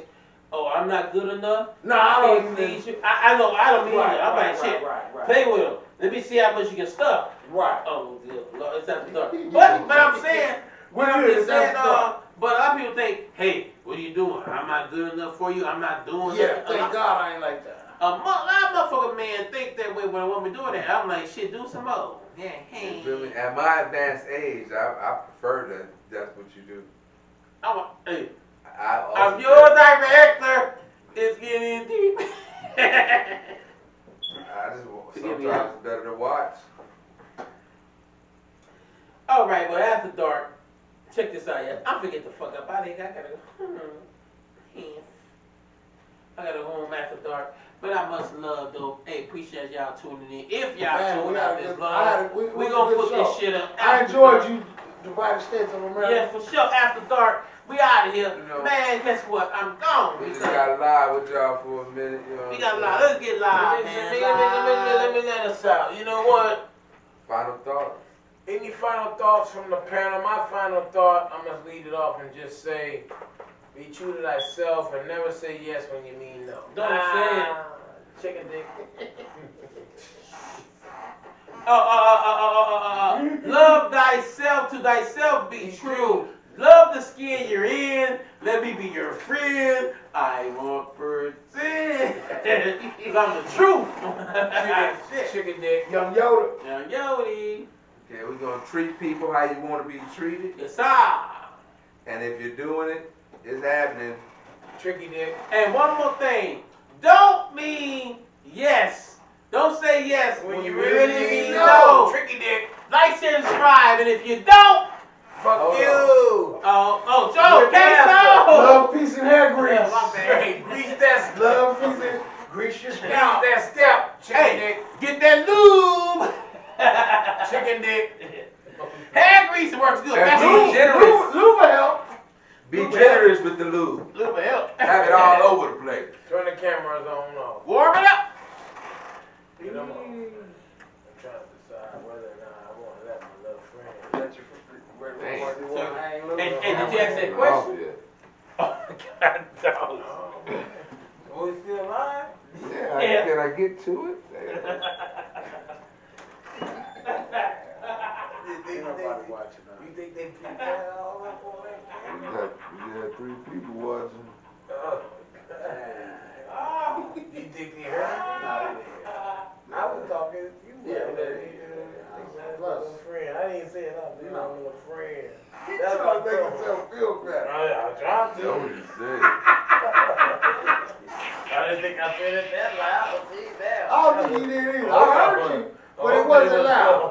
Oh, I'm not good enough. No, I don't can't even. please you. I know. I don't mean Right, it. I'm right, like shit. right. Play with them. Let me see how much you can stuff. Right. Oh, dear Lord, it's not the dark. But I'm saying, What I'm it is, just that's saying, dark. but a lot of people think, hey, what are you doing? I'm not good enough for you. I'm not doing Yeah, it. thank God I ain't like that. A motherfucker man think that way when a woman doing that. I'm like, shit, do some more. Yeah, hey. You feel me? At my advanced age, I prefer that. That's what you do. Hey, I I'm also your director. It's getting deep. I just sometimes it's better to watch. All right, well, after dark, check this out, yeah. I'm forget the fuck up. I gotta go. I gotta go home after dark. But I must love though. Hey, appreciate y'all tuning in. If y'all Man, tuning we out had a this good- long, we we had a gonna good put show. this shit up. I after enjoyed dark. you, Divided States of America. Yeah, for sure. After dark, we out of here. You know, Man, guess what? I'm gone. We just got live with y'all for a minute. You know We what got I'm live. saying? Let's get live, man. Let me let us out. You know what? Final thoughts. Any final thoughts from the panel? My final thought, I'm going to lead it off and just say, be true to thyself and never say yes when you mean no. Don't say it. Chicken dick. Love thyself, to thyself be true. Love the skin you're in. Let me be your friend. I want percent. Because I'm the truth. Chicken dick. Young Yoda. Young Yodi. Okay, we're gonna treat people how you want to be treated, Yes, sir. and if you're doing it, it's happening. Tricky dick. And one more thing. Don't mean yes. Don't say yes When when you you really really mean know. no. Tricky dick. Like, share, and subscribe. And if you don't, Fuck Hold you. Joe, Love, peace, and hair grease. Yeah, my bad. Hey, grease that Love, peace, and grease your Grease scalp. that step. Chicken Hey, dick. get that lube. Chicken dick. Hair grease works good. And That's be lube. generous. Lube help. Be generous with the lube. Lube will help. Have it all over the place. Turn the cameras on off. Warm it up. Get them on. I'm trying to decide whether or not I want to let my little friend. Let your Dang. Hey, did you ask that Oh, question? yeah. God, dog. Oh, we still live? Yeah, Yeah. can I get to it? Ain't nobody watching us. You think they peep that all up on that camera? We got 3 people watching. Oh, you think they heard me? I was talking to you. Yeah, Little friend. I didn't say it out there. My little friend. He's That's trying to my make phone. himself feel better. I tried to. Don't you say. I didn't think I said it that loud. See that? I don't think he did either. I heard you, but it wasn't loud.